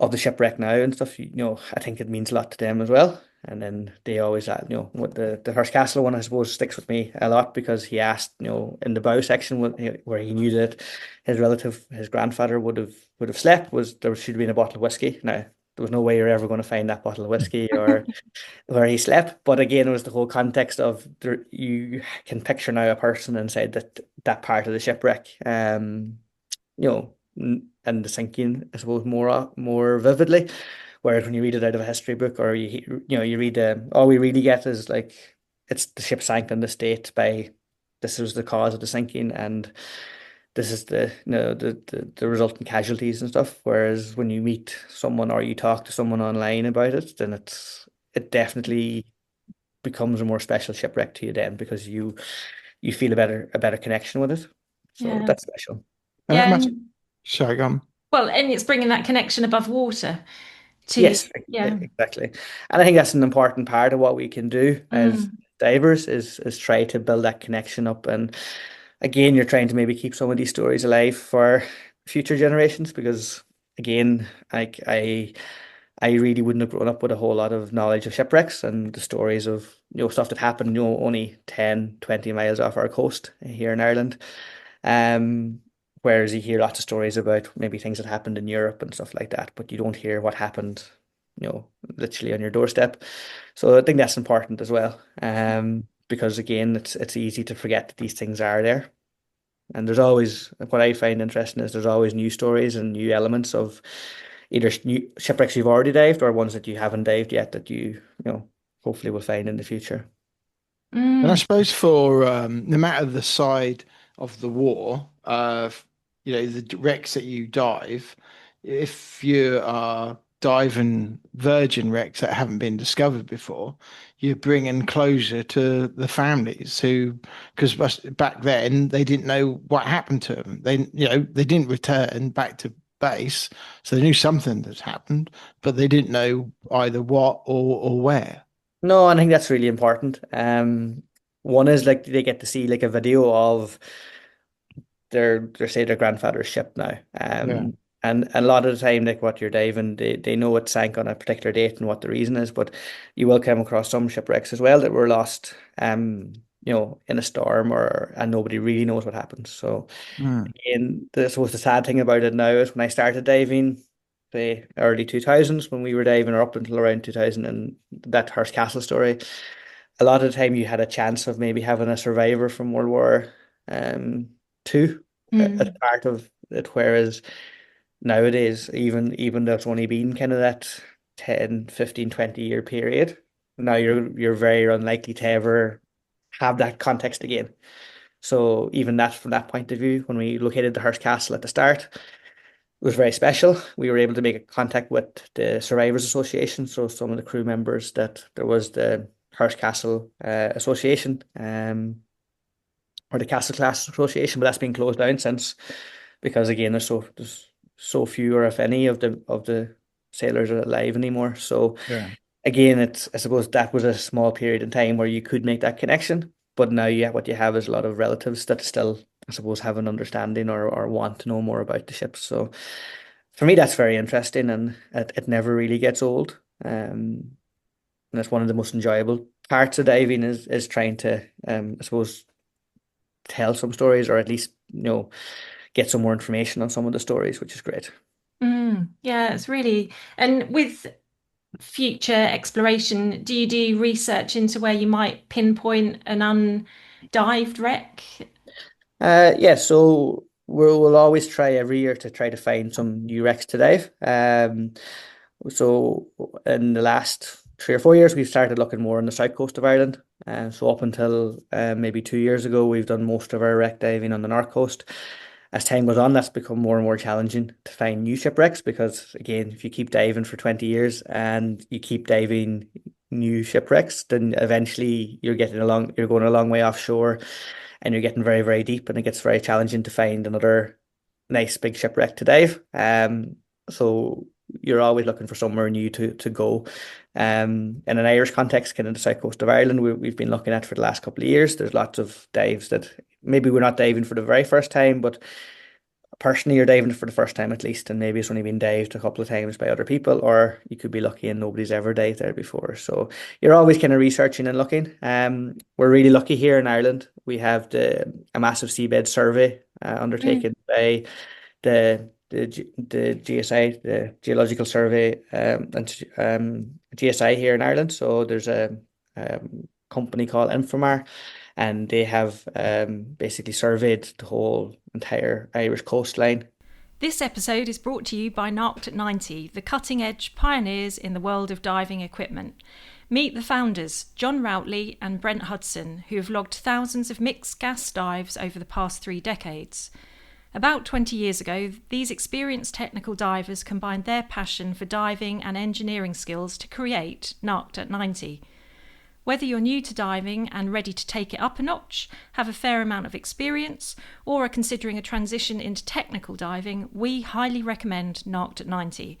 the shipwreck now and stuff, I think it means a lot to them as well. And then they always, with the Hearst Castle one, I suppose, sticks with me a lot because he asked, in the bow section where he knew that his relative, his grandfather would have slept, was there should have been a bottle of whiskey. Now, there was no way you're ever going to find that bottle of whiskey or where he slept. But again, it was the whole context of you can picture now a person inside that part of the shipwreck, and the sinking, I suppose, more vividly. Whereas when you read it out of a history book or you read all we really get is like it's the ship sank in the state by this was the cause of the sinking and this is the resultant casualties and stuff. Whereas when you meet someone or you talk to someone online about it, then it definitely becomes a more special shipwreck to you then because you feel a better connection with it. So Yeah. that's special. And that Yeah. must, sorry, go on. Well, and it's bringing that connection above water to, Yes, yeah. exactly. And I think that's an important part of what we can do as divers is try to build that connection up. And again, you're trying to maybe keep some of these stories alive for future generations because again, like I really wouldn't have grown up with a whole lot of knowledge of shipwrecks and the stories of stuff that happened only 10, 20 miles off our coast here in Ireland. Um, Whereas you hear lots of stories about maybe things that happened in Europe and stuff like that, but you don't hear what happened, literally on your doorstep. So I think that's important as well. Because again, it's easy to forget that these things are there. And there's always what I find interesting is there's always new stories and new elements of either new shipwrecks you've already dived or ones that you haven't dived yet that hopefully will find in the future. And I suppose for no matter the side of the war, the wrecks that you dive, if you are diving virgin wrecks that haven't been discovered before, you're bringing closure to the families who, because back then they didn't know what happened to them. They didn't return back to base, so they knew something had happened, but they didn't know either what or where. No, I think that's really important. One is like they get to see like a video of their say their grandfather's ship now. Yeah. And a lot of the time, like what you're diving, they know it sank on a particular date and what the reason is, but you will come across some shipwrecks as well that were lost, in a storm or and nobody really knows what happened. So, and this was the sad thing about it now is when I started diving, the early 2000s, when we were diving or up until around 2000 and that Hearst Castle story, a lot of the time you had a chance of maybe having a survivor from World War Two as part of it, whereas nowadays, even though it's only been kind of that 10, 15, 20 year period, now you're very unlikely to ever have that context again. So even that from that point of view, when we located the Hearst Castle at the start, it was very special. We were able to make a contact with the Survivors Association, so some of the crew members that there was the Hearst Castle Association, or the Castle Class Association, but that's been closed down since because again there's so few or if any of the sailors are alive anymore. So Yeah. again, it's I suppose that was a small period in time where you could make that connection, but now what you have is a lot of relatives that still I suppose have an understanding or want to know more about the ships. So for me, that's very interesting, and it never really gets old. And that's one of the most enjoyable parts of diving is trying to I suppose tell some stories or at least get some more information on some of the stories, which is great. Yeah, it's really, and with future exploration, do you do research into where you might pinpoint an undived wreck? Yeah, so we'll always try every year to try to find some new wrecks to dive. So in the last 3 or 4 years, we've started looking more on the south coast of Ireland. So up until maybe 2 years ago, we've done most of our wreck diving on the north coast. As time goes on, that's become more and more challenging to find new shipwrecks because, again, if you keep diving for 20 years and you keep diving new shipwrecks, then eventually you're going a long way offshore and you're getting very, very deep, and it gets very challenging to find another nice big shipwreck to dive. So you're always looking for somewhere new to go. In an Irish context, kind of the south coast of Ireland, we've been looking at for the last couple of years. There's lots of dives that maybe we're not diving for the very first time, but personally you're diving for the first time at least, and maybe it's only been dived a couple of times by other people, or you could be lucky and nobody's ever dived there before. So you're always kind of researching and looking. We're really lucky here in Ireland. We have a massive seabed survey undertaken by the GSI, the Geological Survey, and GSI here in Ireland. So there's a company called Infomar, and they have basically surveyed the whole entire Irish coastline. This episode is brought to you by Narked at 90, the cutting-edge pioneers in the world of diving equipment. Meet the founders, John Routley and Brent Hudson, who have logged thousands of mixed gas dives over the past 3 decades. About 20 years ago, these experienced technical divers combined their passion for diving and engineering skills to create Narked at 90. Whether you're new to diving and ready to take it up a notch, have a fair amount of experience, or are considering a transition into technical diving, we highly recommend Narked at 90.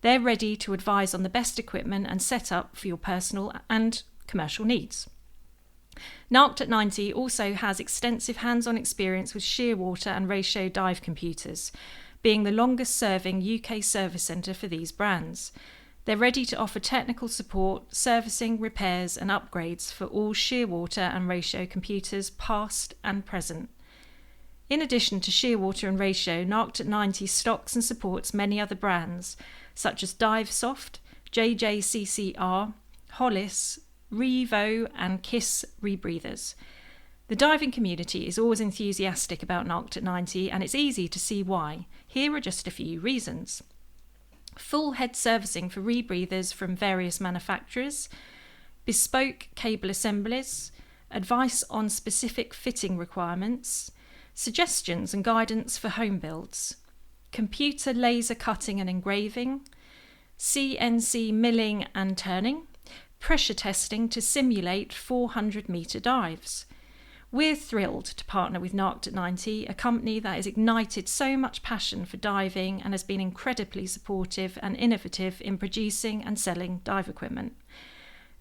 They're ready to advise on the best equipment and setup for your personal and commercial needs. Narked at 90 also has extensive hands-on experience with shearwater and ratio dive computers, being the longest-serving UK service centre for these brands. They're ready to offer technical support, servicing, repairs and upgrades for all shearwater and ratio computers past and present. In addition to shearwater and ratio, Narked at 90 stocks and supports many other brands such as DiveSoft, JJCCR, Hollis, Revo and Kiss rebreathers. The diving community is always enthusiastic about Narked at 90, and it's easy to see why. Here are just a few reasons. Full head servicing for rebreathers from various manufacturers, bespoke cable assemblies, advice on specific fitting requirements, suggestions and guidance for home builds, computer laser cutting and engraving, CNC milling and turning, pressure testing to simulate 400-metre dives. We're thrilled to partner with Narked at 90, a company that has ignited so much passion for diving and has been incredibly supportive and innovative in producing and selling dive equipment.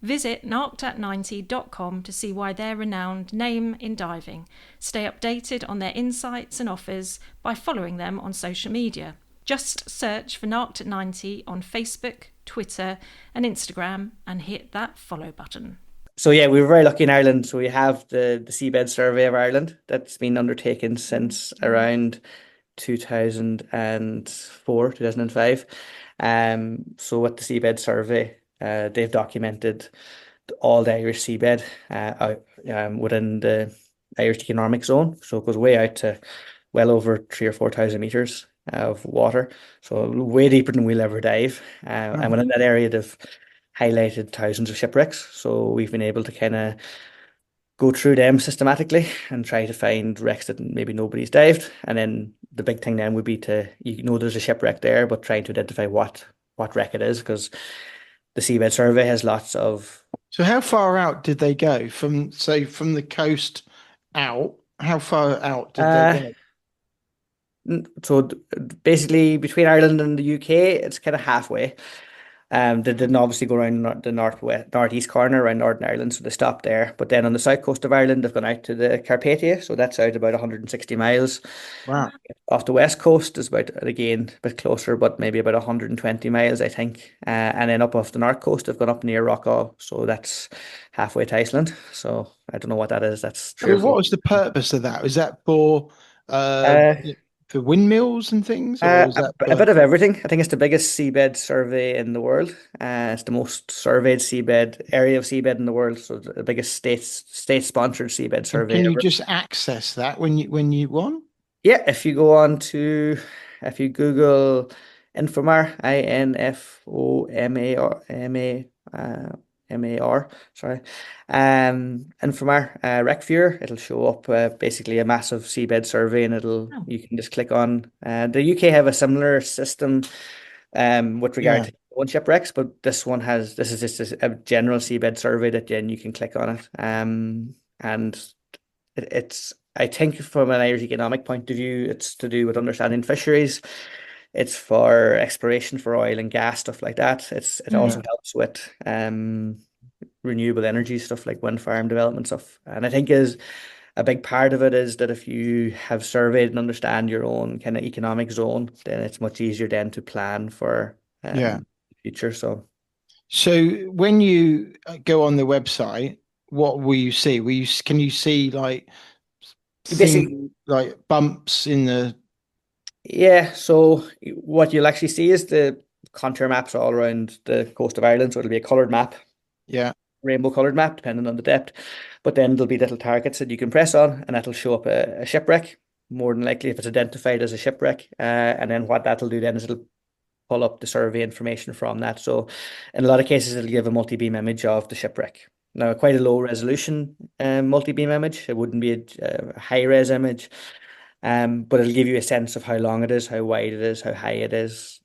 Visit narkedat90.com to see why they're a renowned name in diving. Stay updated on their insights and offers by following them on social media. Just search for Narked at 90 on Facebook, Twitter and Instagram and hit that follow button. So yeah, we were very lucky in Ireland. So we have the Seabed Survey of Ireland that's been undertaken since around 2004, 2005. So with the Seabed Survey, they've documented all the Irish seabed within the Irish economic zone. So it goes way out to well over 3,000 or 4,000 meters of water. So way deeper than we'll ever dive. And within that area, they've highlighted thousands of shipwrecks. So we've been able to kind of go through them systematically and try to find wrecks that maybe nobody's dived. And then the big thing then would be there's a shipwreck there, but trying to identify what wreck it is, because the Seabed Survey has lots of. So how far out did they go from the coast out? How far out did they go? So basically between Ireland and the UK, it's kind of halfway. They didn't obviously go around the northeast corner around Northern Ireland, so they stopped there. But then on the south coast of Ireland, they've gone out to the Carpathia, so that's out about 160 miles. Wow. Off the west coast is about, again, a bit closer, but maybe about 120 miles, I think. And then up off the north coast, they've gone up near Rockall, so that's halfway to Iceland. So I don't know what that is. That's what was the purpose of that? Was that for for windmills and things, or is that A bit of everything. I think it's the biggest seabed survey in the world. It's the most surveyed seabed area of seabed in the world. So the biggest state-sponsored seabed and survey can you ever. just access that when you want? Yeah, if you Google Infomar, Infomar, sorry, Infomar Wreck Viewer, it'll show up basically a massive seabed survey, and Oh, you can just click on. The UK have a similar system with regard Yeah, to one shipwrecks, but this is just a general seabed survey that then you can click on it. And it's I think from an Irish economic point of view, it's to do with understanding fisheries. It's for exploration for oil and gas, stuff like that. It yeah, also helps with renewable energy stuff like wind farm development stuff. And I think is a big part of it is that if you have surveyed and understand your own kind of economic zone, then it's much easier then to plan for yeah. the future. So So when you go on the website, what will you see? Can you see like you basically thing like bumps in the Yeah, so what you'll actually see is the contour maps all around the coast of Ireland. So it'll be a coloured map, yeah, rainbow coloured map, depending on the depth. But then there'll be little targets that you can press on, and that'll show up a shipwreck, more than likely if it's identified as a shipwreck. And then what that'll do then is it'll pull up the survey information from that. So in a lot of cases, it'll give a multi-beam image of the shipwreck. Now, quite a low resolution multi-beam image. It wouldn't be a high-res image. But it'll give you a sense of how long it is, how wide it is, how high it is.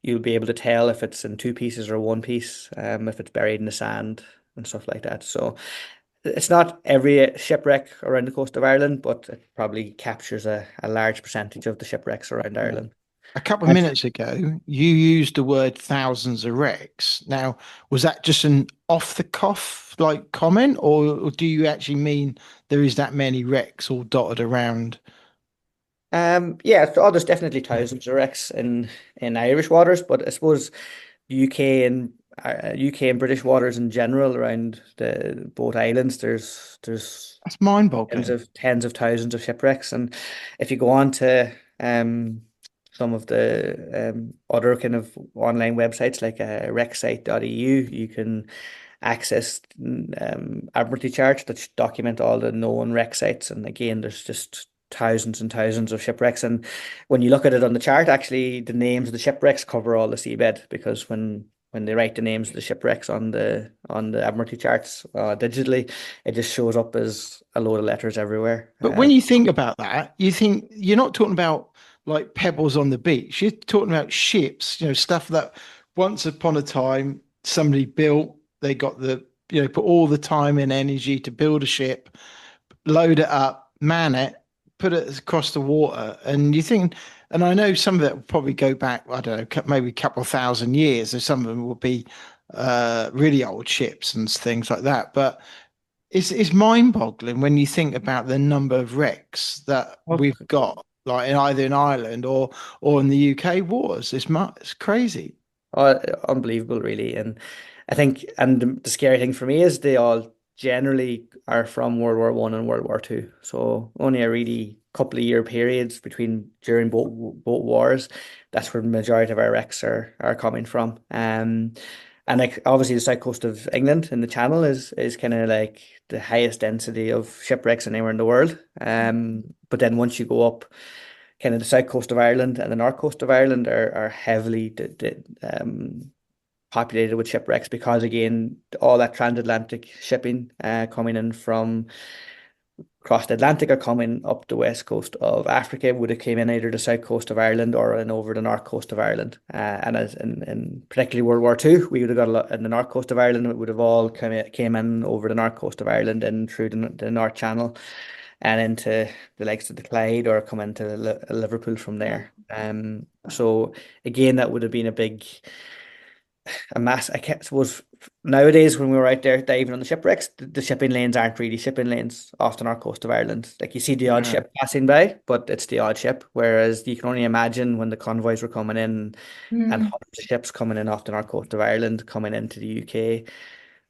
You'll be able to tell if it's in two pieces or one piece, if it's buried in the sand and stuff like that. So it's not every shipwreck around the coast of Ireland, but it probably captures a large percentage of the shipwrecks around yeah. Ireland. A couple of And minutes ago, you used the word thousands of wrecks. Now, was that just an off the cuff like comment, or do you actually mean there is that many wrecks all dotted around? yeah, so there's definitely thousands of wrecks in Irish waters, but I suppose UK and UK and British waters in general around the both islands, there's That's mind-boggling. tens of thousands of shipwrecks. And if you go on to some of the other kind of online websites like wrecksite.eu, you can access Admiralty charts that document all the known wreck sites. And again, there's just thousands and thousands of shipwrecks. And when you look at it on the chart, actually, the names of the shipwrecks cover all the seabed because when they write the names of the shipwrecks on the Admiralty charts digitally, it just shows up as a load of letters everywhere. But when you think about that, you think you're not talking about like pebbles on the beach. You're talking about ships, stuff that once upon a time somebody built. They got put all the time and energy to build a ship, load it up, man it, put it across the water. And you think, and I know some of it will probably go back, I don't know, maybe a couple of thousand years, or some of them will be really old ships and things like that. But it's mind-boggling when you think about the number of wrecks that Uh, we've got, like in either in Ireland or in the UK waters. It's crazy. Oh, unbelievable, really. And I think, and the scary thing for me is they all generally are from World War One and World War Two. So only a really couple of year periods between during both wars. That's where the majority of our wrecks are coming from. And like obviously the south coast of England and the Channel is kind of like the highest density of shipwrecks anywhere in the world. But then once you go up kind of the south coast of Ireland and the north coast of Ireland are heavily populated with shipwrecks because again all that transatlantic shipping coming in from across the Atlantic or coming up the west coast of Africa would have came in either the south coast of Ireland or in over the north coast of Ireland. And as in particularly World War Two, we would have got a lot in the north coast of Ireland. It would have all came in over the north coast of Ireland and through the North Channel and into the likes of the Clyde or come into Liverpool from there. So again, that would have been a mass. I can't suppose nowadays when we were out there diving on the shipwrecks, the shipping lanes aren't really shipping lanes off the north coast of Ireland. Like you see the odd Yeah. ship passing by, but it's the odd ship. Whereas you can only imagine when the convoys were coming in and mm. hundreds of ships coming in off the north coast of Ireland, coming into the UK,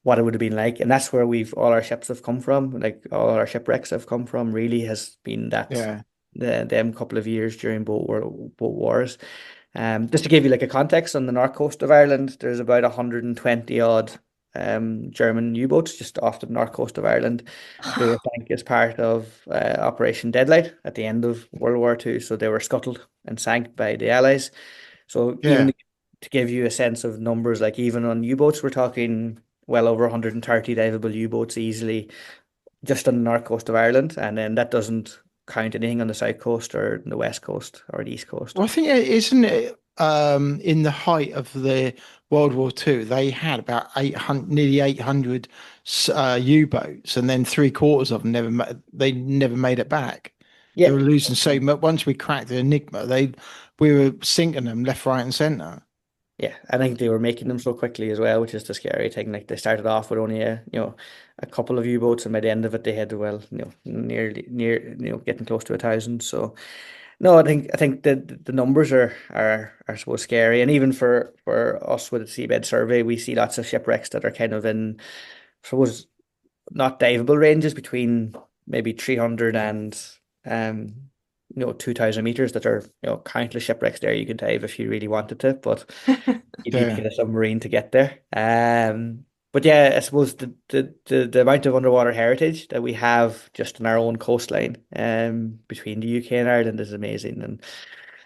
what it would have been like. And that's where we've all our ships have come from, like all our shipwrecks have come from, really has been that Yeah. them couple of years during both wars. Just to give you like a context, on the north coast of Ireland, there's about 120 odd German U-boats just off the north coast of Ireland, who I think is part of Operation Deadlight at the end of World War II. So they were scuttled and sank by the Allies. So Yeah. even to give you a sense of numbers, like even on U-boats, we're talking well over 130 diveable U-boats easily just on the north coast of Ireland, and then that doesn't count anything on the south coast or the west coast or the east coast. Well, I think isn't it in the height of the World War II, they had about 800, nearly 800 U-boats, and then three-quarters of them they never made it back. They Yeah, were losing so much. Once we cracked the Enigma, we were sinking them left, right, and center. yeah, I think they were making them so quickly as well, which is the scary thing. Like they started off with only a couple of U-boats, and by the end of it, they had near getting close to 1,000. So no, I think the numbers are I suppose scary, and even for us with the seabed survey, we see lots of shipwrecks that are kind of in, I suppose, not diveable ranges between maybe 300 and 2,000 meters, that are countless shipwrecks there you could dive if you really wanted to, but you need to Yeah. get a submarine to get there. But yeah, I suppose the amount of underwater heritage that we have just on our own coastline between the UK and Ireland is amazing, and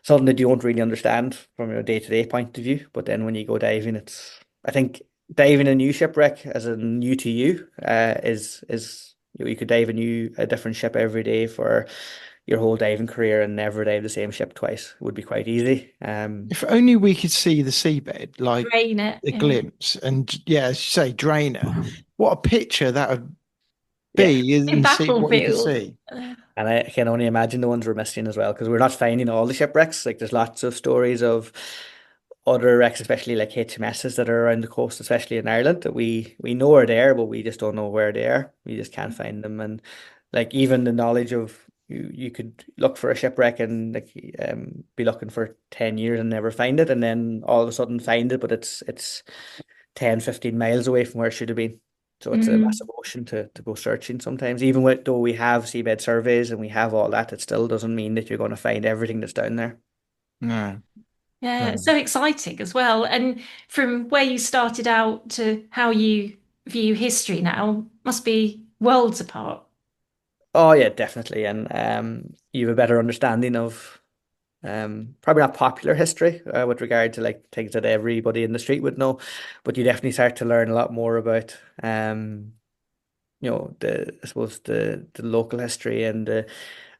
something that you don't really understand from your day-to-day point of view. But then when you go diving, I think diving a new shipwreck as a new to you is you could dive a different ship every day for your whole diving career and never dive the same ship twice. It would be quite easy. If only we could see the seabed, like Drain it. a Yeah. glimpse, and yeah, as you say, drain it. What a picture that would Yeah. be, In and see what you could battlefield. see. And I can only imagine the ones we're missing as well, because we're not finding all the shipwrecks. Like there's lots of stories of other wrecks, especially like HMSs that are around the coast, especially in Ireland, that we know are there, but we just don't know where they are. We just can't find them. And like even the knowledge of you could look for a shipwreck and like be looking for 10 years and never find it, and then all of a sudden find it, but it's 10, 15 miles away from where it should have been. So it's a Mm. massive ocean to go searching sometimes. Even though we have seabed surveys and we have all that, it still doesn't mean that you're going to find everything that's down there. No, Yeah, it's no. so exciting as well. And from where you started out to how you view history now must be worlds apart. Oh yeah, definitely. And you have a better understanding of probably not popular history with regard to like things that everybody in the street would know, but you definitely start to learn a lot more about the I suppose the local history and the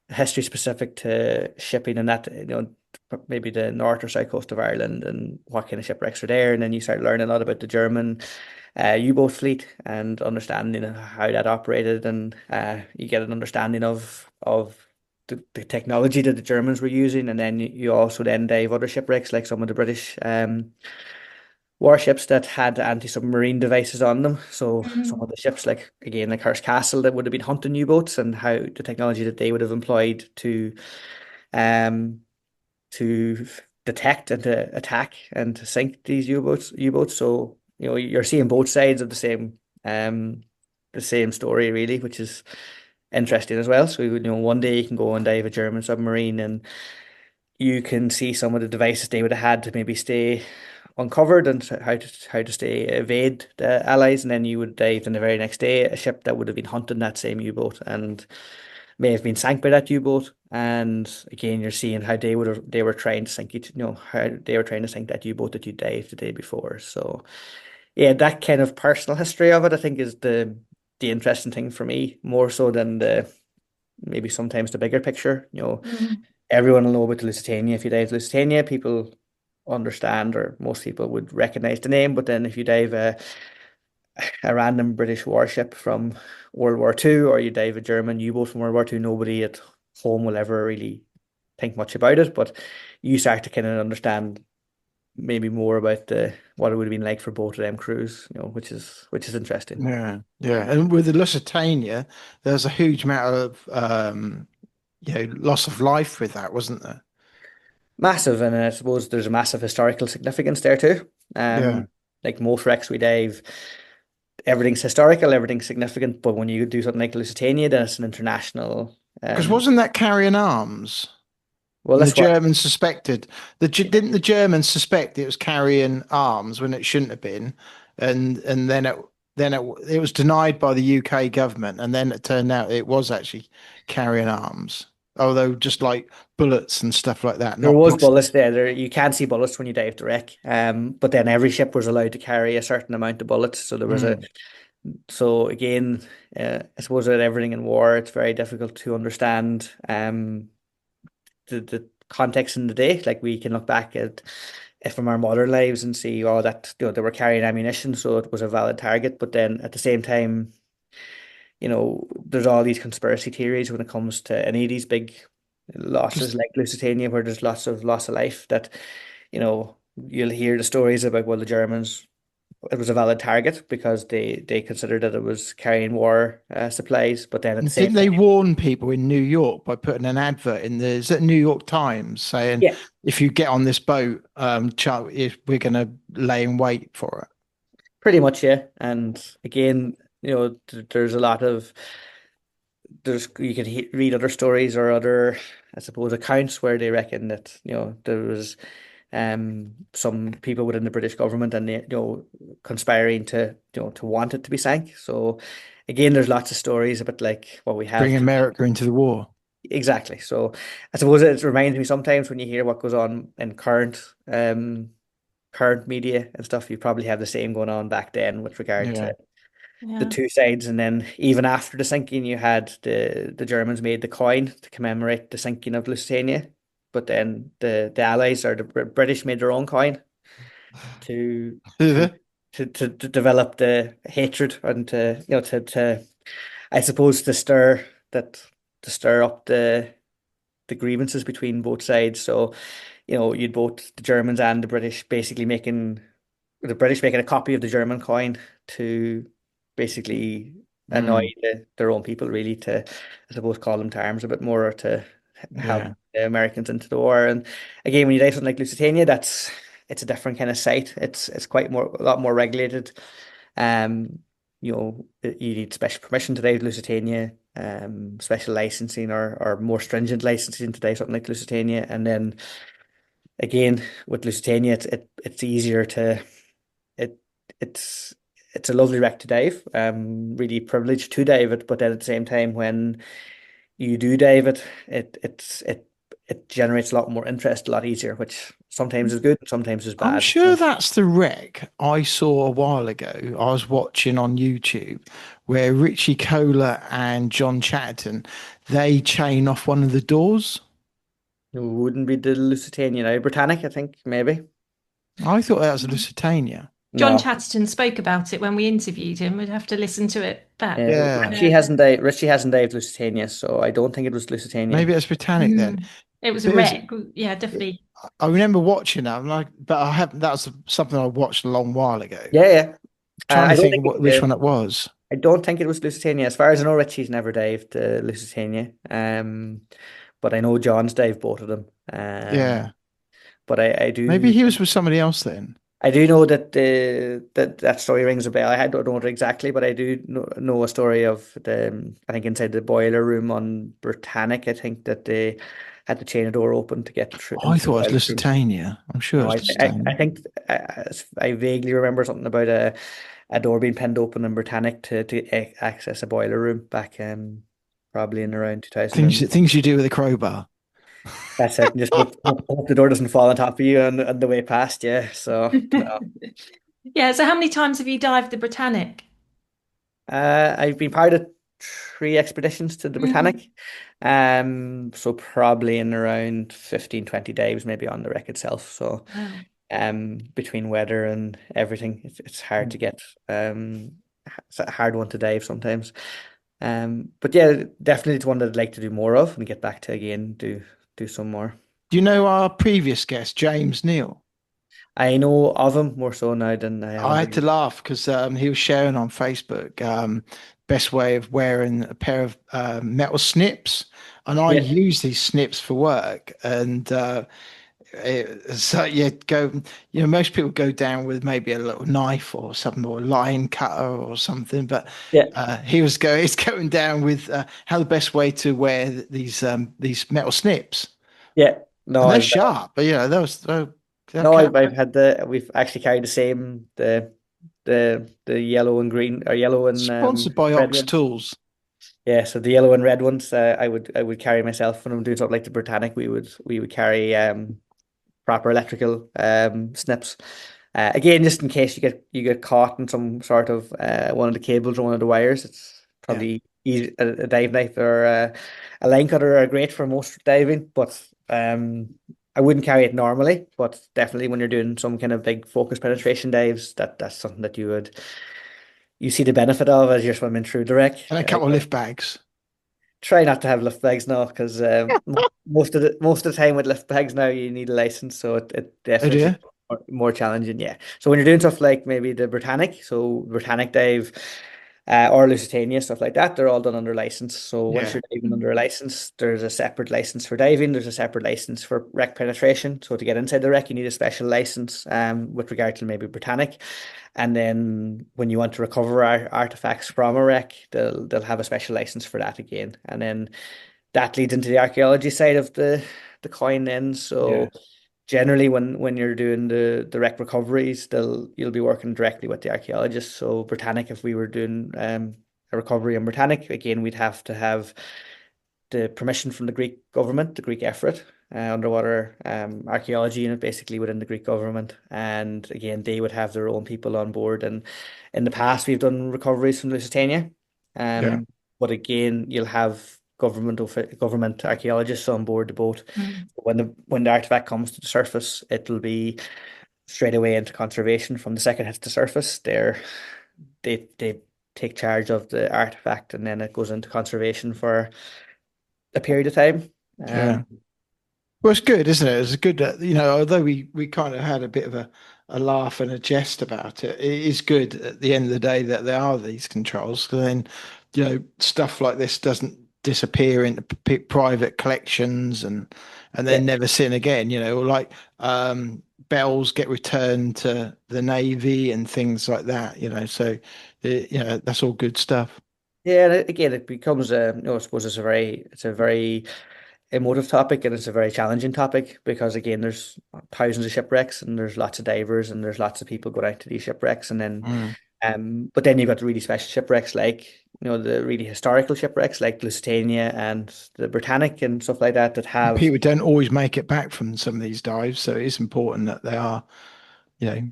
history specific to shipping, and that maybe the north or south coast of Ireland and what kind of shipwrecks are there, and then you start learning a lot about the German U-boat fleet and understanding of how that operated, and you get an understanding of the technology that the Germans were using, and then you also then dive other shipwrecks like some of the British warships that had anti-submarine devices on them. So some Mm. of the ships, like again, like Hurst Castle, that would have been hunting U-boats, and how the technology that they would have employed um to detect and to attack and to sink these U-boats. So you're seeing both sides of the same story really, which is interesting as well. So one day you can go and dive a German submarine, and you can see some of the devices they would have had to maybe stay uncovered, and how to stay evade the allies, and then you would dive in the very next day a ship that would have been hunting that same U-boat and may have been sank by that U-boat. And again, you're seeing how they were trying to sink it, how they were trying to sink that U-boat that you dived the day before. So yeah, that kind of personal history of it, I think, is the interesting thing for me, more so than the maybe sometimes the bigger picture. Mm. Everyone will know about the Lusitania. If you dive Lusitania, people understand, or most people would recognize the name. But then if you dive a random British warship from World War II, or you dive a German U-boat from World War II, nobody at home will ever really think much about it. But you start to kind of understand maybe more about the what it would have been like for both of them crews, which is interesting. Yeah, yeah. And with the Lusitania, there's a huge amount of loss of life with that, wasn't there? Massive, and I suppose there's a massive historical significance there too. Yeah, Like most wrecks we dive, everything's historical, everything's significant, but when you do something like Lusitania, then it's an international Because wasn't that carrying arms? Well, And the that's what. Germans suspected didn't the Germans suspect it was carrying arms when it shouldn't have been, and then it was denied by the UK government, and then it turned out it was actually carrying arms, although just like bullets and stuff like that, There not was big. bullets there. You can't see bullets when you dive the wreck. But then every ship was allowed to carry a certain amount of bullets. So there was a. Mm. So again, I suppose with everything in war, it's very difficult to understand the context in the day. Like we can look back at it from our modern lives and see, oh, that they were carrying ammunition, so it was a valid target. But then at the same time, there's all these conspiracy theories when it comes to any of these big losses 'Cause like Lusitania, where there's lots of loss of life that, you'll hear the stories about, well, the Germans, it was a valid target because they considered that it was carrying war supplies, but then at the same didn't they time, warn people in New York by putting an advert in the is that New York Times saying yeah, if you get on this boat, if we're going to lay in wait for it. pretty much, yeah. And again, there's a lot of you can read other stories or other, I suppose, accounts where they reckon that there was some people within the British government and they, conspiring to want it to be sank. So again, there's lots of stories about like what we have Bring to America into the war. exactly. So I suppose it reminds me sometimes when you hear what goes on in current media and stuff, you probably have the same going on back then with regard Yeah. to the Yeah. two sides. And then even after the sinking, you had the Germans made the coin to commemorate the sinking of Lusitania. But then the Allies or the British made their own coin to to to develop the hatred and to I suppose that to stir up the grievances between both sides. So, you'd both the Germans and the British making a copy of the German coin to basically annoy Mm, their own people, really, to, I suppose, call them to arms a bit more or to help yeah. the Americans into the war. And again, when you dive something like Lusitania, it's a different kind of site. It's quite a lot more regulated. Um, you need special permission to dive Lusitania, special licensing or more stringent licensing to dive something like Lusitania. And then again, with Lusitania, it's easier to it it's it's a lovely wreck to dive. Really privileged to dive it, but then at the same time, when you do dive it, it generates a lot more interest, a lot easier, which sometimes is good, sometimes is I'm bad. sure that's the wreck I saw a while ago. I was watching on YouTube where Richie Kohler and John Chatterton, they chain off one of the doors. It wouldn't be the Lusitania now, Britannic, I think maybe. I thought that was a Lusitania. John No, Chatterton spoke about it when we interviewed him. We'd have to listen to it back. Yeah. Richie hasn't dived. Richie hasn't dived Lusitania, so I don't think it was Lusitania. Maybe it's Britannic then. Mm. It was a But wreck. Yeah, definitely. I remember watching that. I'm like, but I haven't. That was something I watched a long while ago. Yeah, yeah. Trying to I don't think of think which one it was. I don't think it was Lusitania. As far as I know, Richie's never dived Lusitania. But I know John's dived both of them. Yeah, But maybe he was with somebody else then. I do know that that story rings a bell. I don't know it exactly, but I do know a story of I think inside the boiler room on Britannic. I think that they had to chain a door open to get through I into the thought it was boiler room. Lusitania. I'm sure No, it's I Lusitania. think I vaguely remember something about a door being pinned open in Britannic to access a boiler room back probably in around 2000 and Things you do with a crowbar. that's it. Just hope the door doesn't fall on top of you on the way past. Yeah. So no. Yeah. So how many times have you dived the Britannic? I've been part of three expeditions to the Mm. Britannic. So probably in around 15, 20 dives maybe on the wreck itself. So Wow. between weather and everything, it's hard to get it's a hard one to dive sometimes. But yeah, definitely it's one that I'd like to do more of and get back to again, do some more. Do you know our previous guest, James Neal? I know of him more so now than I I haven't had to really. laugh because he was sharing on Facebook best way of wearing a pair of metal snips, and I Yeah. use these snips for work, and So you go, most people go down with maybe a little knife or something, or a line cutter or something, but Yeah, he's going down with how the best way to wear these metal snips, yeah. No, and they're I've sharp, but they'll no, cut. I've had we've actually carried the same the yellow and green or yellow and Sponsored by red Ox ones. Tools. Yeah, so the yellow and red ones, I would carry myself when I'm doing something like the Britannic. We would carry proper electrical snips. Again, just in case you get caught in some sort of one of the cables or one of the wires, it's Yeah. probably easy, a dive knife or a line cutter are great for most diving, but I wouldn't carry it normally. But definitely when you're doing some kind of big focus penetration dives, that's something that you see the benefit of as you're swimming through the wreck. And a couple of lift bags. Try not to have lift bags now, because most of the time with lift bags now you need a license, so it Oh definitely dear. more challenging. Yeah. So when you're doing stuff like maybe the Britannic, so Britannic dive, or Lusitania, stuff like that, they're all done under license. So once Yeah. you're diving under a license, there's a separate license for diving. There's a separate license for wreck penetration. So to get inside the wreck, you need a special license with regard to maybe Britannic. And then when you want to recover artifacts from a wreck, they'll have a special license for that again. And then that leads into the archaeology side of the coin then. Yeah. So generally when you're doing the wreck recoveries, you'll be working directly with the archaeologists. So Britannic, if we were doing a recovery in Britannic, again we'd have to have the permission from the Greek government, the Greek effort, underwater archaeology unit, basically within the Greek government. And again, they would have their own people on board. And in the past, we've done recoveries from Lusitania. Yeah. But again, you'll have government archaeologists on board the boat. Mm. When the artifact comes to the surface, it'll be straight away into conservation. From the second it hits the surface, they take charge of the artifact, and then it goes into conservation for a period of time. Yeah. Um, Well, it's good, isn't it? It's good that, although we kind of had a bit of a laugh and a jest about it, it is good at the end of the day that there are these controls. 'Cause then, stuff like this doesn't disappear into private collections and yeah, then never seen again, or like bells get returned to the Navy and things like that, so that's all good stuff. yeah. And again, it becomes I suppose it's a very emotive topic, and it's a very challenging topic, because again, there's thousands of shipwrecks, and there's lots of divers, and there's lots of people going out to these shipwrecks, and then Mm. but then you've got the really special shipwrecks, like the really historical shipwrecks like Lusitania and the Britannic and stuff like that And have. people don't always make it back from some of these dives, so it is important that they are, you know,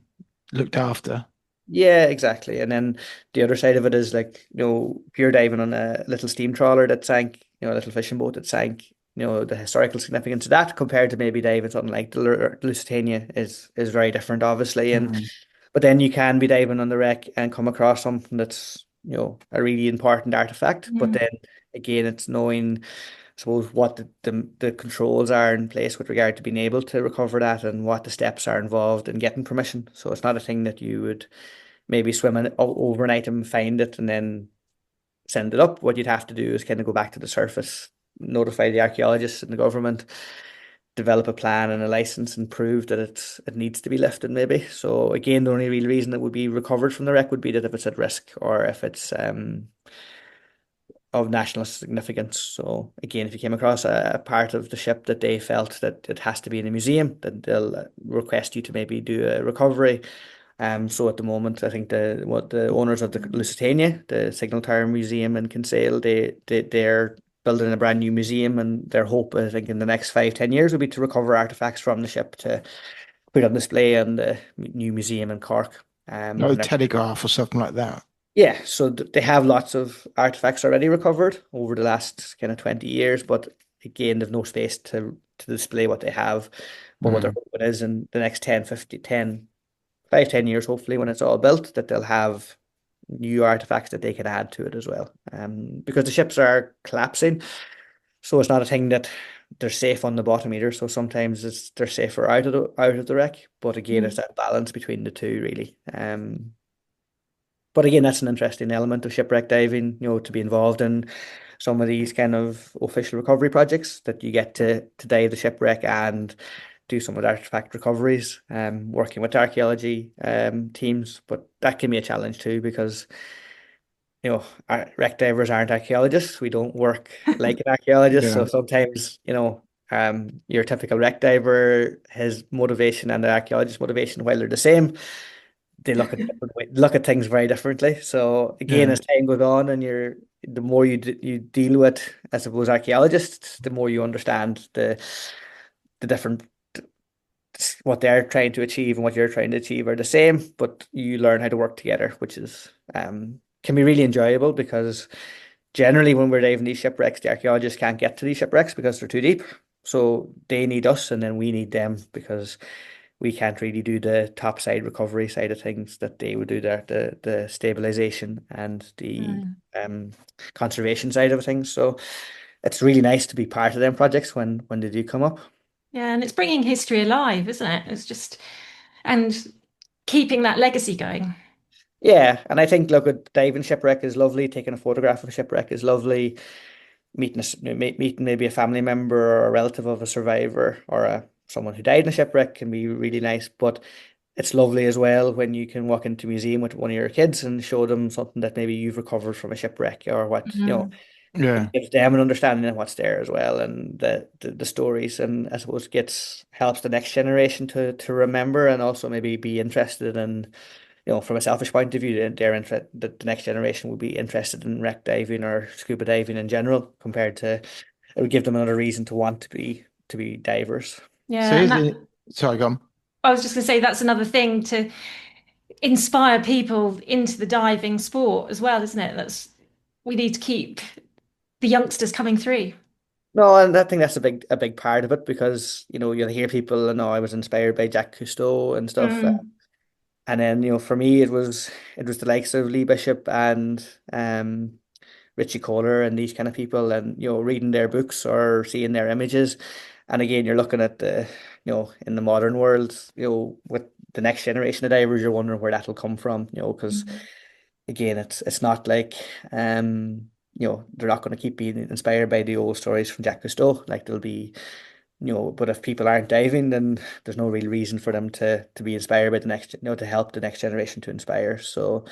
looked after. Yeah, exactly. And then the other side of it is, like, if you're diving on a little steam trawler that sank, a little fishing boat that sank, the historical significance of that compared to maybe diving something like the Lusitania is very different, obviously. And Mm. but then you can be diving on the wreck and come across something that's, a really important artifact. But Mm. then again, it's knowing, I suppose, what the controls are in place with regard to being able to recover that, and what the steps are involved in getting permission. So it's not a thing that you would maybe swim in overnight and find it and then send it up. What you'd have to do is kind of go back to the surface, notify the archaeologists and the government, develop a plan and a license, and prove that it needs to be lifted maybe. So again, the only real reason it would be recovered from the wreck would be that if it's at risk, or if it's of national significance. So again, if you came across a part of the ship that they felt that it has to be in a museum, then they'll request you to maybe do a recovery. So at the moment, I think the owners of the Lusitania, the Signal Tower Museum in Kinsale, they're building a brand new museum, and their hope, I think, in the next 5-10 years would be to recover artifacts from the ship to put on display in the new museum in Cork. No And telegraph or something like that. yeah, so they have lots of artifacts already recovered over the last kind of 20 years, but again, they've no space to display what they have. But what they're Mm. hoping is in the next 5-10 years, hopefully, when it's all built, that they'll have new artifacts that they can add to it as well. Because the ships are collapsing, so it's not a thing that they're safe on the bottom either. So sometimes they're safer out of the wreck, but again, it's Mm. that balance between the two, really. But again, that's an interesting element of shipwreck diving, to be involved in some of these kind of official recovery projects, that you get to dive the shipwreck and do some of the artifact recoveries, working with archaeology teams, but that can be a challenge too because our wreck divers aren't archaeologists. We don't work like an archaeologist, Yeah. so sometimes your typical wreck diver, his motivation and the archaeologist's motivation, while they're the same, they look at things very differently. So again, Yeah. as time goes on, and the more you deal with, I suppose, archaeologists, the more you understand the different what they're trying to achieve and what you're trying to achieve are the same, but you learn how to work together, which is can be really enjoyable because generally when we're diving these shipwrecks, the archaeologists can't get to these shipwrecks because they're too deep. So they need us and then we need them because we can't really do the topside recovery side of things that they would do, the stabilization and the conservation side of things. So it's really nice to be part of them projects when they do come up. Yeah, and it's bringing history alive, isn't it? It's just, and keeping that legacy going. Yeah, and I think look at diving shipwreck is lovely. Taking a photograph of a shipwreck is lovely. Meeting maybe a family member or a relative of a survivor or someone who died in a shipwreck can be really nice. But it's lovely as well when you can walk into a museum with one of your kids and show them something that maybe you've recovered from a shipwreck or what Yeah. it gives them an understanding of what's there as well and the stories and I suppose helps the next generation to remember and also maybe be interested in from a selfish point of view, the next generation would be interested in wreck diving or scuba diving in general, compared to it would give them another reason to want to be divers. So Yeah, and sorry, go on. I was just going to say that's another thing to inspire people into the diving sport as well, isn't it? We need to keep the youngsters coming through. No, and I think that's a big part of it because you'll hear people, I was inspired by Jacques Cousteau and stuff. Mm. And then, for me, it was the likes of Lee Bishop and Richie Kohler and these kind of people, and reading their books or seeing their images. And again, you're looking at in the modern world, with the next generation of divers, you're wondering where that'll come from, because again, it's not like they're not going to keep being inspired by the old stories from Jacques Cousteau. Like they'll be but if people aren't diving, then there's no real reason for them to be inspired by the next, to help the next generation to inspire. So,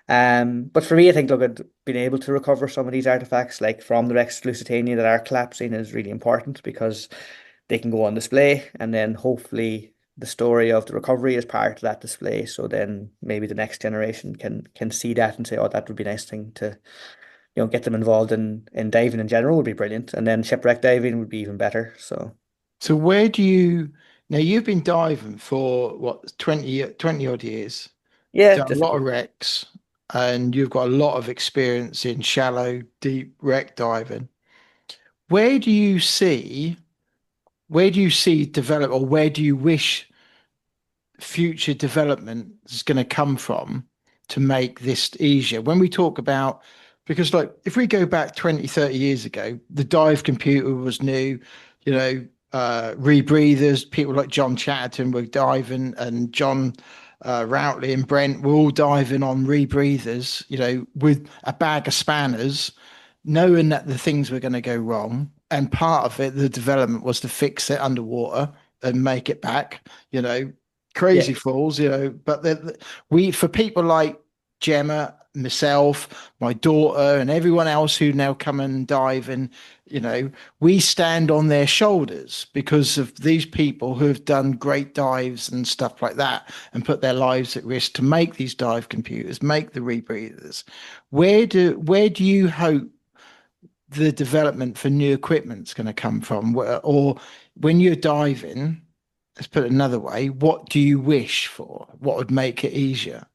but for me, I think look at being able to recover some of these artifacts, like from the wrecks of Lusitania that are collapsing, is really important because they can go on display, and then hopefully the story of the recovery is part of that display. So then maybe the next generation can see that and say, oh, that would be a nice thing to get them involved in diving in general would be brilliant, and then shipwreck diving would be even better. So where do you now you've been diving for what 20 odd years, Yeah, done a lot of wrecks, and you've got a lot of experience in shallow, deep wreck diving. Where do you see develop, or where do you wish future development is going to come from to make this easier? When we talk about, because like if we go back 20, 30 years ago, the dive computer was new, rebreathers, people like John Chatterton were diving, and John Routley and Brent were all diving on rebreathers, with a bag of spanners, knowing that the things were going to go wrong. And part of it, the development was to fix it underwater and make it back, crazy Yeah. falls, but for people like Gemma, myself, my daughter, and everyone else who now come and dive, and we stand on their shoulders because of these people who have done great dives and stuff like that and put their lives at risk to make these dive computers, make the rebreathers. Where do you hope the development for new equipment is going to come from? Or when you're diving, let's put it another way, what do you wish for? What would make it easier?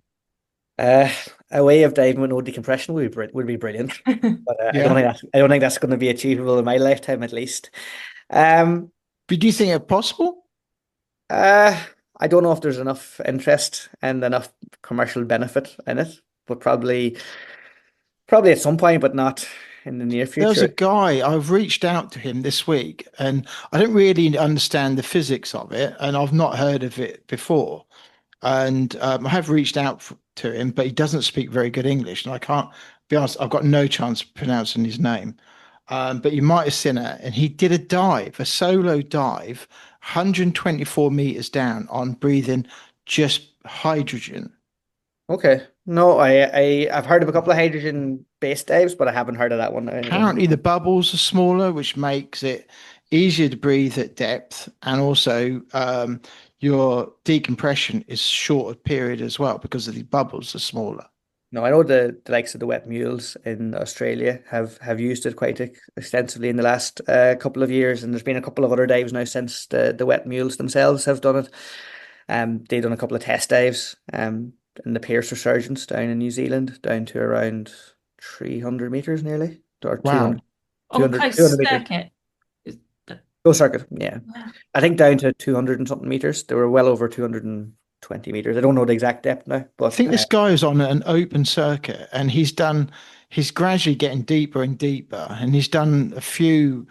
Uh, a way of diving with no decompression would be brilliant, but Yeah. I don't think that's going to be achievable in my lifetime at least. Um, But do you think it's possible? uh, I don't know if there's enough interest and enough commercial benefit in it, but probably at some point, but not in the near There's a future. guy, I've reached out to him this week, and I don't really understand the physics of it, and I've not heard of it before. And I have reached out to him, but he doesn't speak very good English, and I can't be honest, I've got no chance of pronouncing his name. But you might have seen it, and he did a dive, a solo dive, 124 meters down on breathing just hydrogen. Okay. No, I've heard of a couple of hydrogen-based dives, but I haven't heard of that one. Apparently, the bubbles are smaller, which makes it easier to breathe at depth, and also your decompression is shorter period as well because of the bubbles are smaller. No, I know the likes of the wet mules in Australia have used it quite extensively in the last couple of years, and there's been a couple of other dives now since the wet mules themselves have done it. They've done a couple of test dives, in the Pierce Resurgence down in New Zealand, down to around 300 meters nearly, or Wow. 200, On 200 coast meters. circuit. Is that- Go circuit, yeah. Wow. I think down to 200 and something meters. They were well over 220 meters. I don't know the exact depth now, I but think this guy is on an open circuit and he's gradually getting deeper and deeper, and he's done a few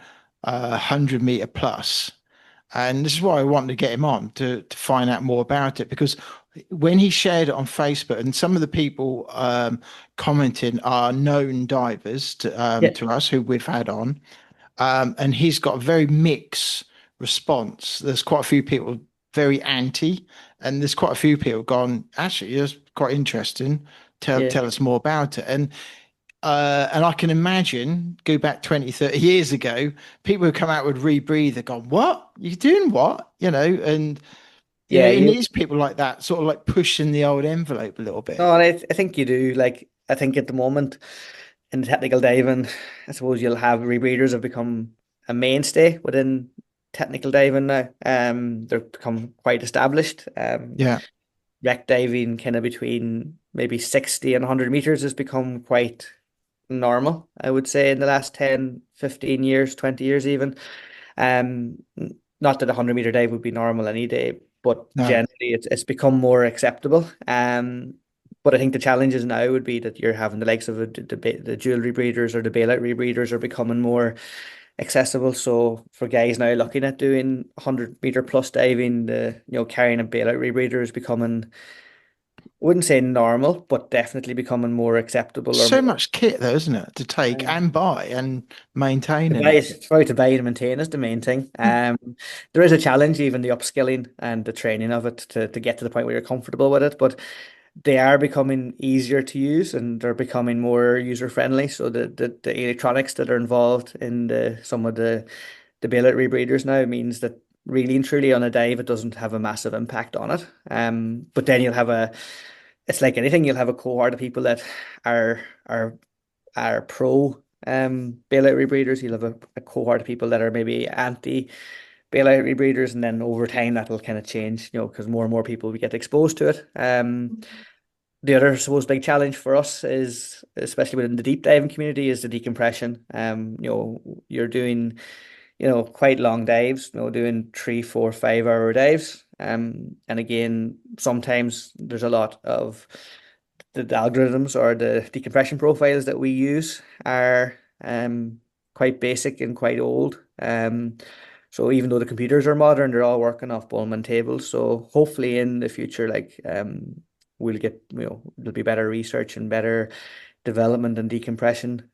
100 meter plus. And this is why I wanted to get him on to find out more about it, because when he shared it on Facebook, and some of the people commenting are known divers yeah, to us who we've had on, and he's got a very mixed response. There's quite a few people very anti, and there's quite a few people gone, actually, it's quite interesting. Tell yeah. tell us more about it. And I can imagine, go back 20, 30 years ago, people who come out with rebreathe have gone, what? You're doing what? And Yeah, it needs people like that, sort of like pushing the old envelope a little bit. no, and I think you do. Like, I think at the moment in technical diving, I suppose you'll have rebreathers have become a mainstay within technical diving now. They've become quite established. Yeah. Wreck diving kind of between maybe 60 and 100 meters has become quite normal, I would say, in the last 10, 15 years, 20 years even. Not that a 100-meter dive would be normal any day, but No. generally it's become more acceptable. But I think the challenges now would be that you're having the likes of the jewelry breeders or the bailout rebreeders are becoming more accessible. So for guys now looking at doing 100-meter plus diving, carrying a bailout rebreather is becoming, I wouldn't say normal, but definitely becoming more acceptable or So more. much kit though, isn't it, to take and buy and maintain To and buy everything. it's probably to buy and maintain is the main thing. There is a challenge, even the upskilling and the training of it to get to the point where you're comfortable with it. But they are becoming easier to use and they're becoming more user friendly. So the electronics that are involved in some of the bailout rebreathers now means that really and truly on a dive it doesn't have a massive impact on it. But then it's like anything, you'll have a cohort of people that are are are pro bailout rebreeders. You'll have a cohort of people that are maybe anti bailout rebreeders, and then over time that'll kind of change, because more and more people will get exposed to it. The other, I suppose, big challenge for us is, especially within the deep diving community, is the decompression. You're doing, quite long dives, doing 3, 4, 5 hour dives. And again, sometimes there's a lot of the algorithms or the decompression profiles that we use are quite basic and quite old. So even though the computers are modern, they're all working off Bowman tables. So hopefully in the future, like we'll get, there'll be better research and better development and decompression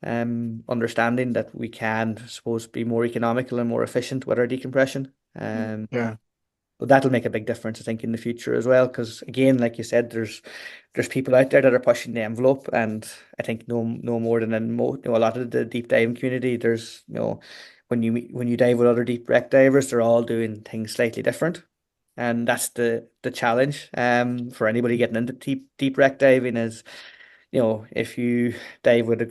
understanding that we can, I suppose, be more economical and more efficient with our decompression. Yeah. But that'll make a big difference, I think, in the future as well. Because again, like you said, there's people out there that are pushing the envelope, and I think no more than in a lot of the deep diving community. There's when you dive with other deep wreck divers, they're all doing things slightly different, and that's the challenge. For anybody getting into deep wreck diving is, if you dive with a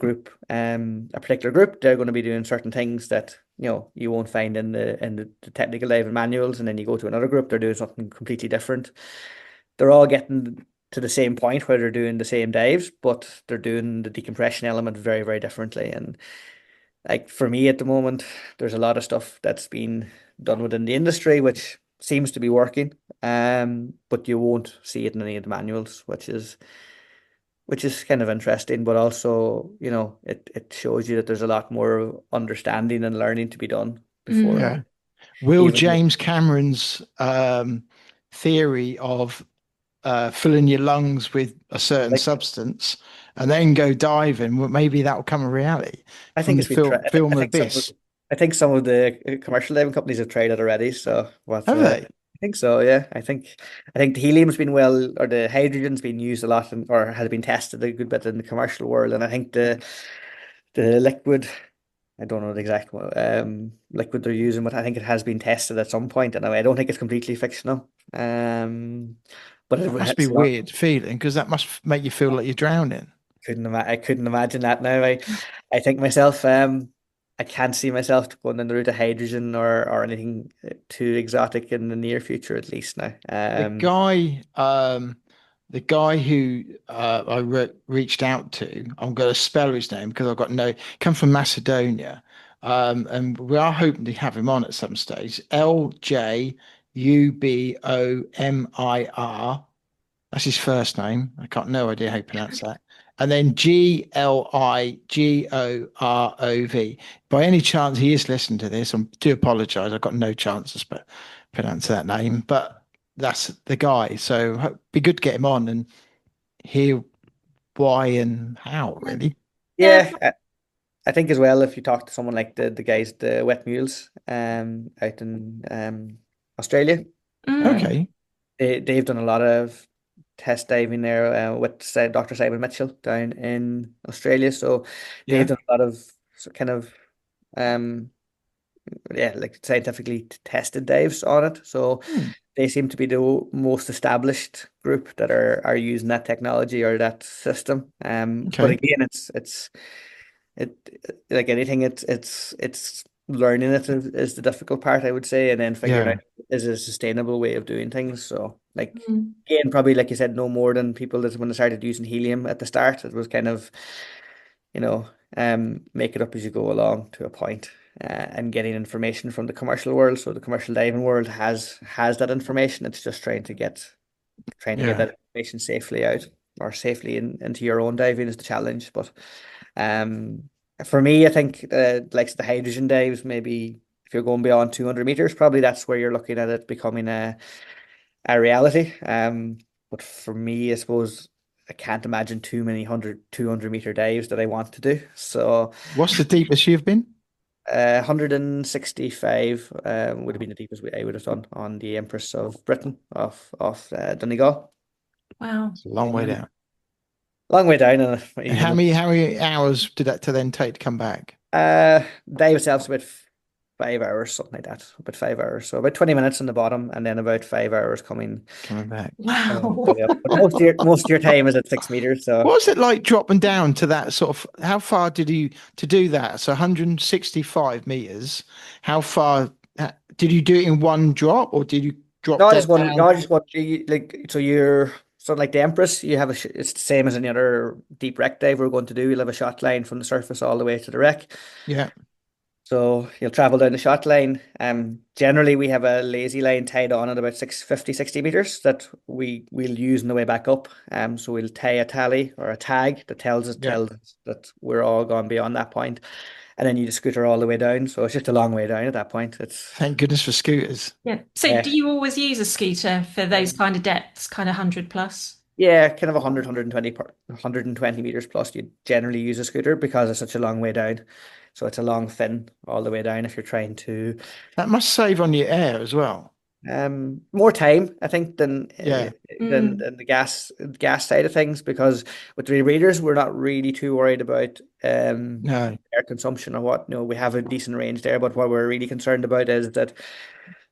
particular group, they're going to be doing certain things that, you won't find in the technical diving manuals. And then you go to another group, they're doing something completely different. They're all getting to the same point where they're doing the same dives, but they're doing the decompression element very, very differently. And like for me at the moment, there's a lot of stuff that's been done within the industry, which seems to be working. But you won't see it in any of the manuals, which is kind of interesting, but also, it shows you that there's a lot more understanding and learning to be done before Yeah. Will even. James Cameron's theory of filling your lungs with a certain Like, substance and then go diving, well, maybe that will come a reality I from think the it's been tried. film I think some of Abyss. I think some of the commercial diving companies have tried it already. So what? Have they? I think so. Yeah, I think the helium's been or the hydrogen's been used a lot, or has been tested a good bit in the commercial world, and I think the liquid. I don't know the exact liquid they're using, but I think it has been tested at some point. And I don't think it's completely fictional. But That must be it's not. weird feeling because that must make you feel like you're drowning. I couldn't imagine that now. I think myself, I can't see myself going down the route of hydrogen or anything too exotic in the near future, at least now. The guy, the guy who I reached out to, I'm going to spell his name because I've got no, come from Macedonia. And we are hoping to have him on at some stage. Ljubomir. That's his first name. I got no idea how you pronounce that. And then Gligorov. By any chance he is listening to this, I do apologize. I've got no chance to pronounce that name, but that's the guy. So be good to get him on and hear why and how, really. Yeah. Yeah, I think as well, if you talk to someone like the guys, the wet mules, out in Australia, uh, Mm. Okay. they've done a lot of test diving there with Dr. Simon Mitchell down in Australia. So they've Yeah. done a lot of kind of um yeah, like scientifically tested dives on it. So Hmm. they seem to be the most established group that are using that technology or that system. But Okay. again, it like anything, it's learning it is the difficult part, I would say, and then figuring out Yeah. is a sustainable way of doing things. So like Mm. again, probably like you said, no more than people that when they started using helium at the start, it was kind of, you know, make it up as you go along to a point, and getting information from the commercial world. So the commercial diving world has that information. It's just trying to get Yeah. that information safely out or safely into your own diving is the challenge. But um, for me, I think like the hydrogen dives, maybe if you're going beyond 200 meters, probably that's where you're looking at it becoming a reality. But for me, I suppose I can't imagine too many 200 meter dives that I want to do. So What's the deepest you've been? 165 would have been the deepest I would have done on the Empress of Britain off Donegal. Wow. It's a long way down. Long way down, and And even how many hours did that to then take to come back? dive itself's about 5 hours, something like that. About 5 hours, so about 20 minutes on the bottom, and then about 5 hours Coming back. coming Wow. fully up. But most of your time is at 6 meters, so What was it like dropping down to that sort of, how far did you to do that? So 165 meters. How far did you do it in one drop or did you no, drop I dead just want, no, down? I just want like so you're sort of like the Empress. You have it's the same as any other deep wreck dive we're going to do. You'll have a shot line from the surface all the way to the wreck. Yeah. So you'll travel down the shot line. Generally we have a lazy line tied on at about 60 meters that we'll use on the way back up. So we'll tie a tally or a tag that Yeah. tells us that we're all gone beyond that point, and then you just scooter all the way down. So it's just a long way down at that point. It's Thank goodness for scooters. Yeah. So yeah, do you always use a scooter for those kind of depths, kind of 100 plus? yeah, kind of 120 meters plus. You generally use a scooter because it's such a long way down. So it's a long fin all the way down if you're trying to. That must save on your air as well. More time, I think, than Yeah. Mm. than the gas side of things, because with the readers, we're not really too worried about No. air consumption or what. No, we have a decent range there, but what we're really concerned about is that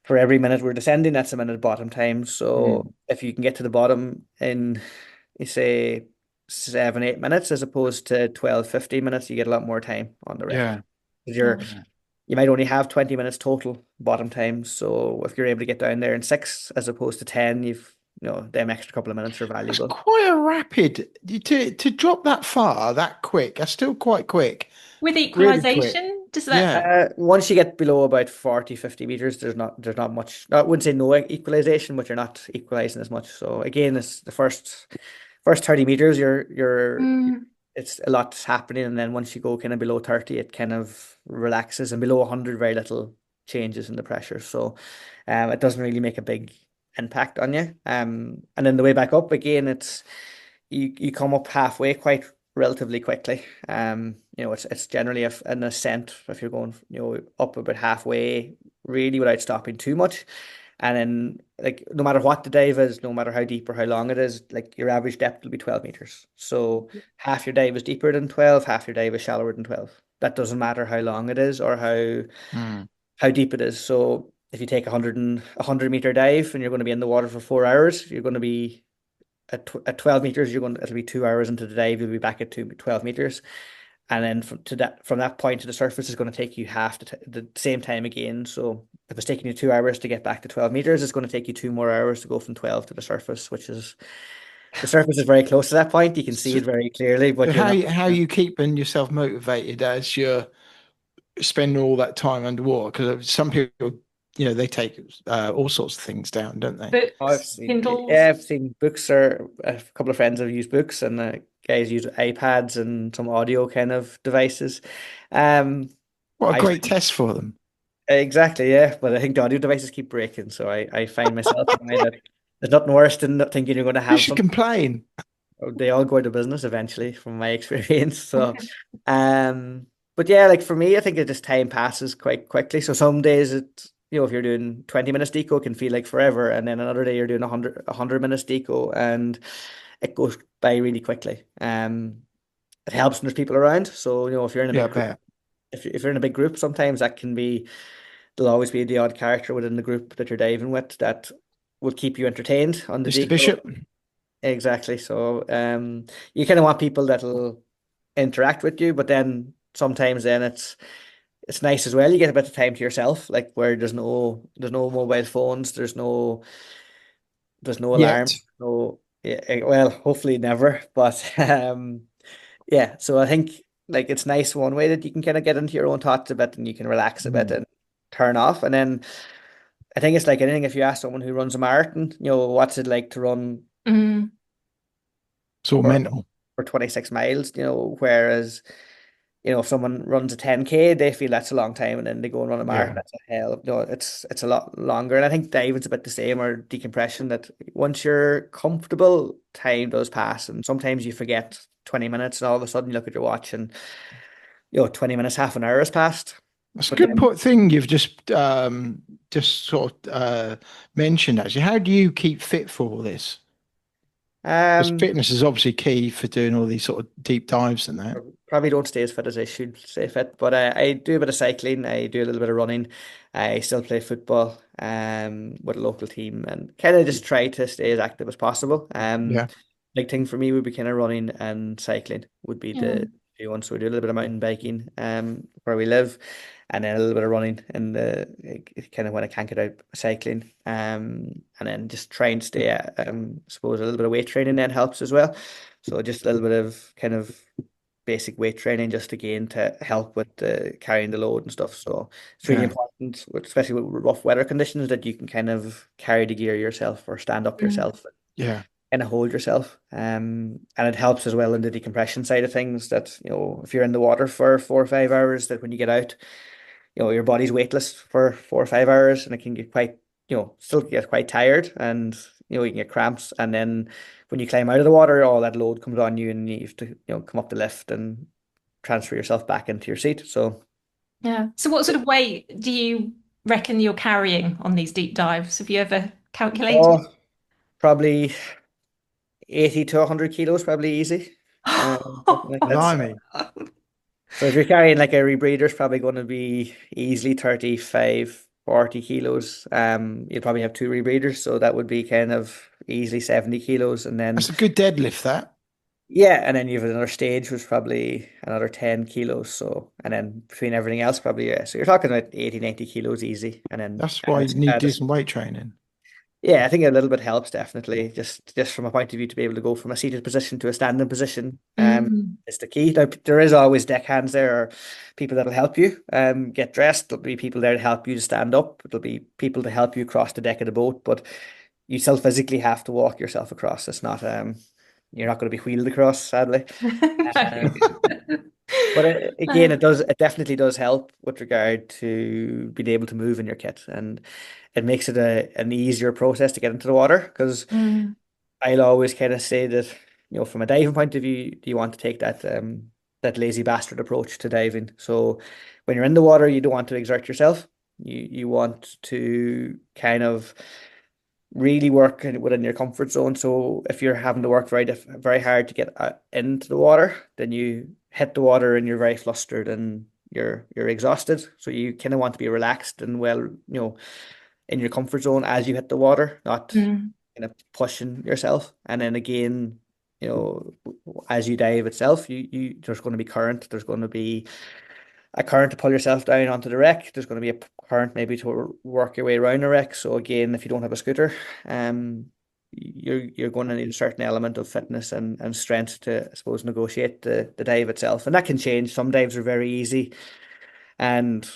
for every minute we're descending, that's a minute bottom time. Mm. So if you can get to the bottom in, you say, 7, 8 minutes as opposed to 12, 15 minutes, you get a lot more time on the wreck. Yeah. 'Cause Yeah. you might only have 20 minutes total bottom time. So if you're able to get down there in 6 as opposed to 10, them extra couple of minutes are That's valuable. quite a rapid to drop that far that quick. That's still quite quick. With Really quick. equalization, does that? Yeah. Once you get below about 40, 50 meters, there's not much. I wouldn't say no equalization, but you're not equalizing as much. So again, it's the first 30 meters, Mm. it's a lot's happening, and then once you go kind of below 30, it kind of relaxes, and below 100, very little changes in the pressure. So it doesn't really make a big impact on you. And then the way back up again, you come up halfway quite relatively quickly. It's generally an ascent if you're going, up about halfway, really without stopping too much. And then, like, no matter what the dive is, no matter how deep or how long it is, like your average depth will be 12 meters. So half your dive is deeper than 12, half your dive is shallower than 12. That doesn't matter how long it is or Mm. how deep it is. So if you take a 100-meter dive and you're going to be in the water for 4 hours, you're going to be at 12 meters, it'll be 2 hours into the dive, you'll be back at 12 meters. And then from that point to the surface is going to take you half the same time again. So if it's taking you 2 hours to get back to 12 meters, it's going to take you 2 more hours to go from 12 to the surface, the surface is very close to that point. You can see So, it very clearly, but so you're not. how you keeping yourself motivated as you're spending all that time underwater? Because some people, they take all sorts of things down, don't they? Oh, I've Books, seen, Kindles. yeah, I've seen books, or a couple of friends have used books, and guys use iPads and some audio kind of devices. Um, What a I great test for them. Exactly, yeah. But I think the audio devices keep breaking, so I find myself now that there's nothing worse than not thinking you're going to You have should something. complain. They all go out of business eventually, from my experience. So, but yeah, like for me, I think it just time passes quite quickly. So some days if you're doing 20 minutes deco, it can feel like forever, and then another day you're doing 100 minutes deco, and it goes by really quickly. It helps when there's people around. So if you're in a Yeah, I big group, bet. if you're in a big group, sometimes that can be there'll always be the odd character within the group that you're diving with that will keep you entertained on the Mr. deco. Bishop. Exactly. So you kind of want people that'll interact with you, but then sometimes then it's nice as well. You get a bit of time to yourself, like where there's no mobile phones, there's no alarm, Yet. no yeah, well, hopefully never. But yeah, so I think like it's nice one way that you can kind of get into your own thoughts a bit and you can relax a bit Mm. and turn off. And then I think it's like anything, if you ask someone who runs a marathon, what's it like to run Mm. It's all for, mental. for 26 miles, whereas, if someone runs a 10K, they feel that's a long time, and then they go and run a marathon, Yeah. that's a hell. No, it's a lot longer. And I think diving's a bit the same, or decompression, that once you're comfortable, time does pass. And sometimes you forget 20 minutes and all of a sudden you look at your watch and 20 minutes, half an hour has passed. That's a But good then thing you've just sort of mentioned actually. How do you keep fit for all this? Because um fitness is obviously key for doing all these sort of deep dives and that. Probably don't stay as fit as I should stay fit, but I do a bit of cycling. I do a little bit of running. I still play football with a local team, and kind of just try to stay as active as possible. Yeah. Big thing for me would be kind of running and cycling would be Yeah. the two ones. So we do a little bit of mountain biking where we live, and then a little bit of running in the kind of when I can't get out cycling. And then just trying to stay I suppose a little bit of weight training then helps as well. So just a little bit of kind of basic weight training just again to help with carrying the load and stuff. So it's really Yeah. important, especially with rough weather conditions, that you can kind of carry the gear yourself or stand up Mm. yourself Yeah. and hold yourself. And it helps as well in the decompression side of things that, if you're in the water for 4 or 5 hours, that when you get out, your body's weightless for 4 or 5 hours, and it can get quite, still get quite tired, and you can get cramps. And then when you climb out of the water, all that load comes on you, and you have to, come up the lift and transfer yourself back into your seat. So, Yeah. So what sort of weight do you reckon you're carrying on these deep dives? Have you ever calculated? oh, probably 80 to 100 kilos, probably easy. Something like that. So, Blimey. so if you're carrying like a rebreather, it's probably going to be easily 35, 40 kilos. You'd probably have two rebreathers, so that would be kind of easily 70 kilos. And then, That's a good deadlift, that. yeah, and then you have another stage, which is probably another 10 kilos. So, and then between everything else, probably, yeah. So you're talking about 80, 90 kilos easy. And then That's why you need to add do some weight training. yeah, I think a little bit helps definitely. Just from a point of view to be able to go from a seated position to a standing position, Mm. is the key. Now, there is always deckhands there, or people that'll help you get dressed. There'll be people there to help you to stand up. There'll be people to help you cross the deck of the boat, but you still physically have to walk yourself across. It's not you're not going to be wheeled across, sadly. No. Um, but again, it definitely does help with regard to being able to move in your kit, and it makes it an easier process to get into the water, because Mm. I'll always kind of say that from a diving point of view, you want to take that lazy bastard approach to diving. So when you're in the water, you don't want to exert yourself. You want to kind of really work within your comfort zone. So if you're having to work very hard to get into the water, then you hit the water and you're very flustered and you're exhausted. So you kind of want to be relaxed and in your comfort zone as you hit the water, not Mm. kind of pushing yourself. And then again, as you dive itself, you there's going to be current. There's going to be a current to pull yourself down onto the wreck. There's going to be a current maybe to work your way around the wreck. So again, if you don't have a scooter, you're going to need a certain element of fitness and strength to, I suppose, negotiate the dive itself. And that can change. Some dives are very easy and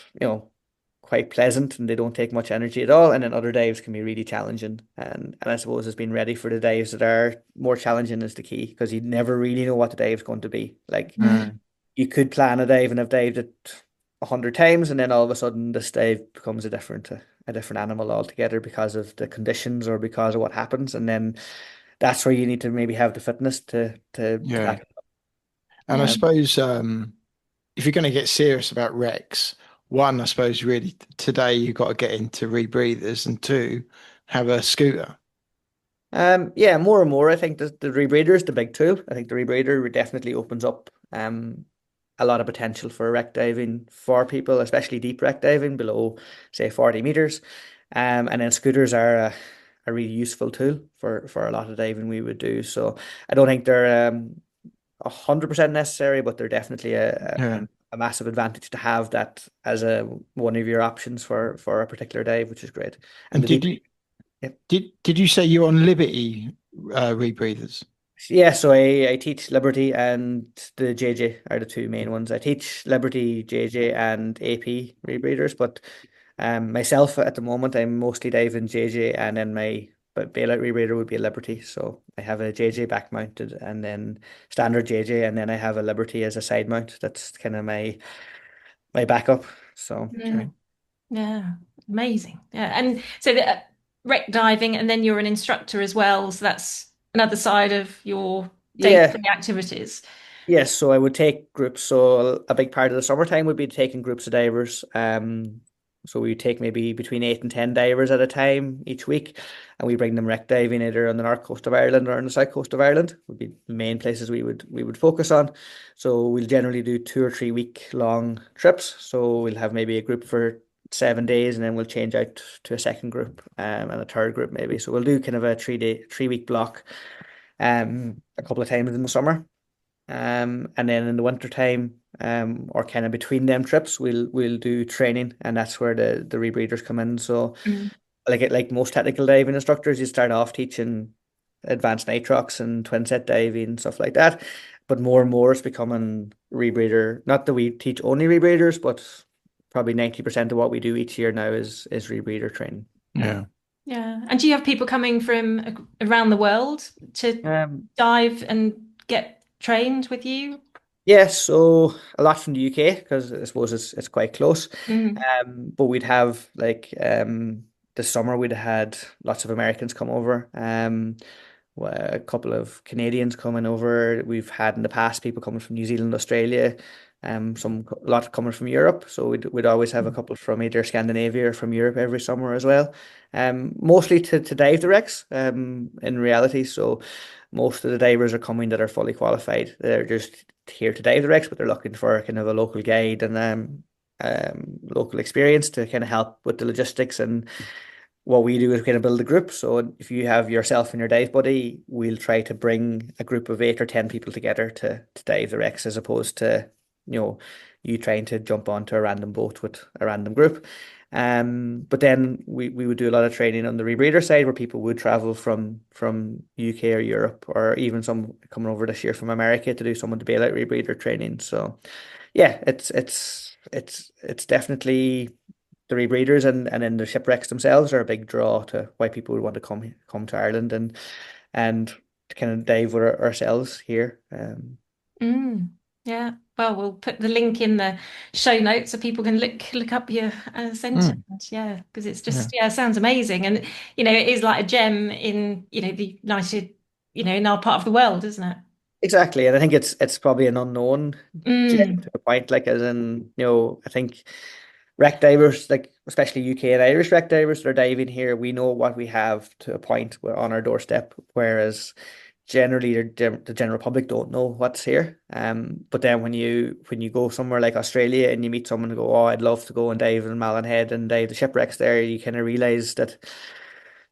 quite pleasant and they don't take much energy at all. And then other dives can be really challenging. And I suppose it's being ready for the dives that are more challenging is the key because you never really know what the dive's going to be. Like Mm. you could plan a dive and have dived it 100 times, and then all of a sudden this dive becomes a different animal altogether because of the conditions or because of what happens. And then that's where you need to maybe have the fitness to Yeah. back it And I up. suppose if you're going to get serious about wrecks, one, I suppose really today you've got to get into rebreathers, and two, have a scooter. Yeah, more and more. I think the rebreather is the big tool. I think the rebreather definitely opens up a lot of potential for wreck diving for people, especially deep wreck diving below, say, 40 meters. And then scooters are a really useful tool for a lot of diving we would do. So I don't think they're 100% necessary, but they're definitely Yeah. a massive advantage to have that as a one of your options for a particular dive, which is great. And And the did deep, you yeah. did you say you're on Liberty rebreathers? Yeah, so I teach Liberty and the JJ are the two main ones. I teach Liberty, JJ, and AP rebreathers, but myself at the moment I'm mostly diving JJ, and then my bailout rebreather would be a Liberty. So I have a JJ back mounted, and then standard JJ, and then I have a Liberty as a side mount. That's kind of my backup. So Okay. Mm. Yeah, amazing. Yeah, and so the wreck diving, and then you're an instructor as well. So that's another side of your yeah, day-to-day activities. yes, so I would take groups. So a big part of the summertime would be taking groups of divers. So we take maybe between 8 and 10 divers at a time each week, and we bring them wreck diving either on the north coast of Ireland or on the south coast of Ireland. Would be the main places we would focus on. So we'll generally do 2 or 3 week long trips. So we'll have maybe a group for 7 days, and then we'll change out to a second group, and a third group maybe. So we'll do kind of a 3 week block, a couple of times in the summer. And then in the winter time, or kind of between them trips, we'll do training, and that's where the rebreathers come in. So Mm. like most technical diving instructors, you start off teaching advanced nitrox and twin set diving, stuff like that. But more and more it's becoming rebreather. Not that we teach only rebreathers, but probably 90% of what we do each year now is rebreather training. Yeah. Yeah. And do you have people coming from around the world to Um, dive and get trained with you? Yeah, so a lot from the UK because I suppose it's quite close. Mm. But we'd have like this summer we'd had lots of Americans come over. A couple of Canadians coming over. We've had in the past people coming from New Zealand, Australia, a lot coming from Europe. So we'd always have a couple from either Scandinavia or from Europe every summer as well. Mostly to dive the wrecks, in reality. So most of the divers are coming that are fully qualified. They're just here to dive the wrecks, but they're looking for kind of a local guide and local experience to kind of help with the logistics. And what we do is kind of build a group. So if you have yourself and your dive buddy, we'll try to bring a group of 8 or 10 people together to dive the wrecks, as opposed to you know you trying to jump onto a random boat with a random group. But then we would do a lot of training on the rebreather side, where people would travel from UK or Europe, or even some coming over this year from America to do some of the bailout rebreather training. So yeah, it's definitely the rebreathers, and then the shipwrecks themselves are a big draw to why people would want to come to Ireland and to kind of dive with ourselves here. Mm. Yeah. Well, we'll put the link in the show notes so people can look up your centre. Mm. Yeah, because it's Yeah. just, yeah, it sounds amazing. And it is like a gem in, the United in our part of the world, isn't it? Exactly, and I think it's probably an unknown gem Mm, to a point. Like as in, I think wreck divers, like especially UK and Irish wreck divers that are diving here, we know what we have to a point where on our doorstep, whereas generally the general public don't know what's here. But then when you go somewhere like Australia and you meet someone and go, oh, I'd love to go and dive in Malin Head and dive the shipwrecks there, you kind of realize that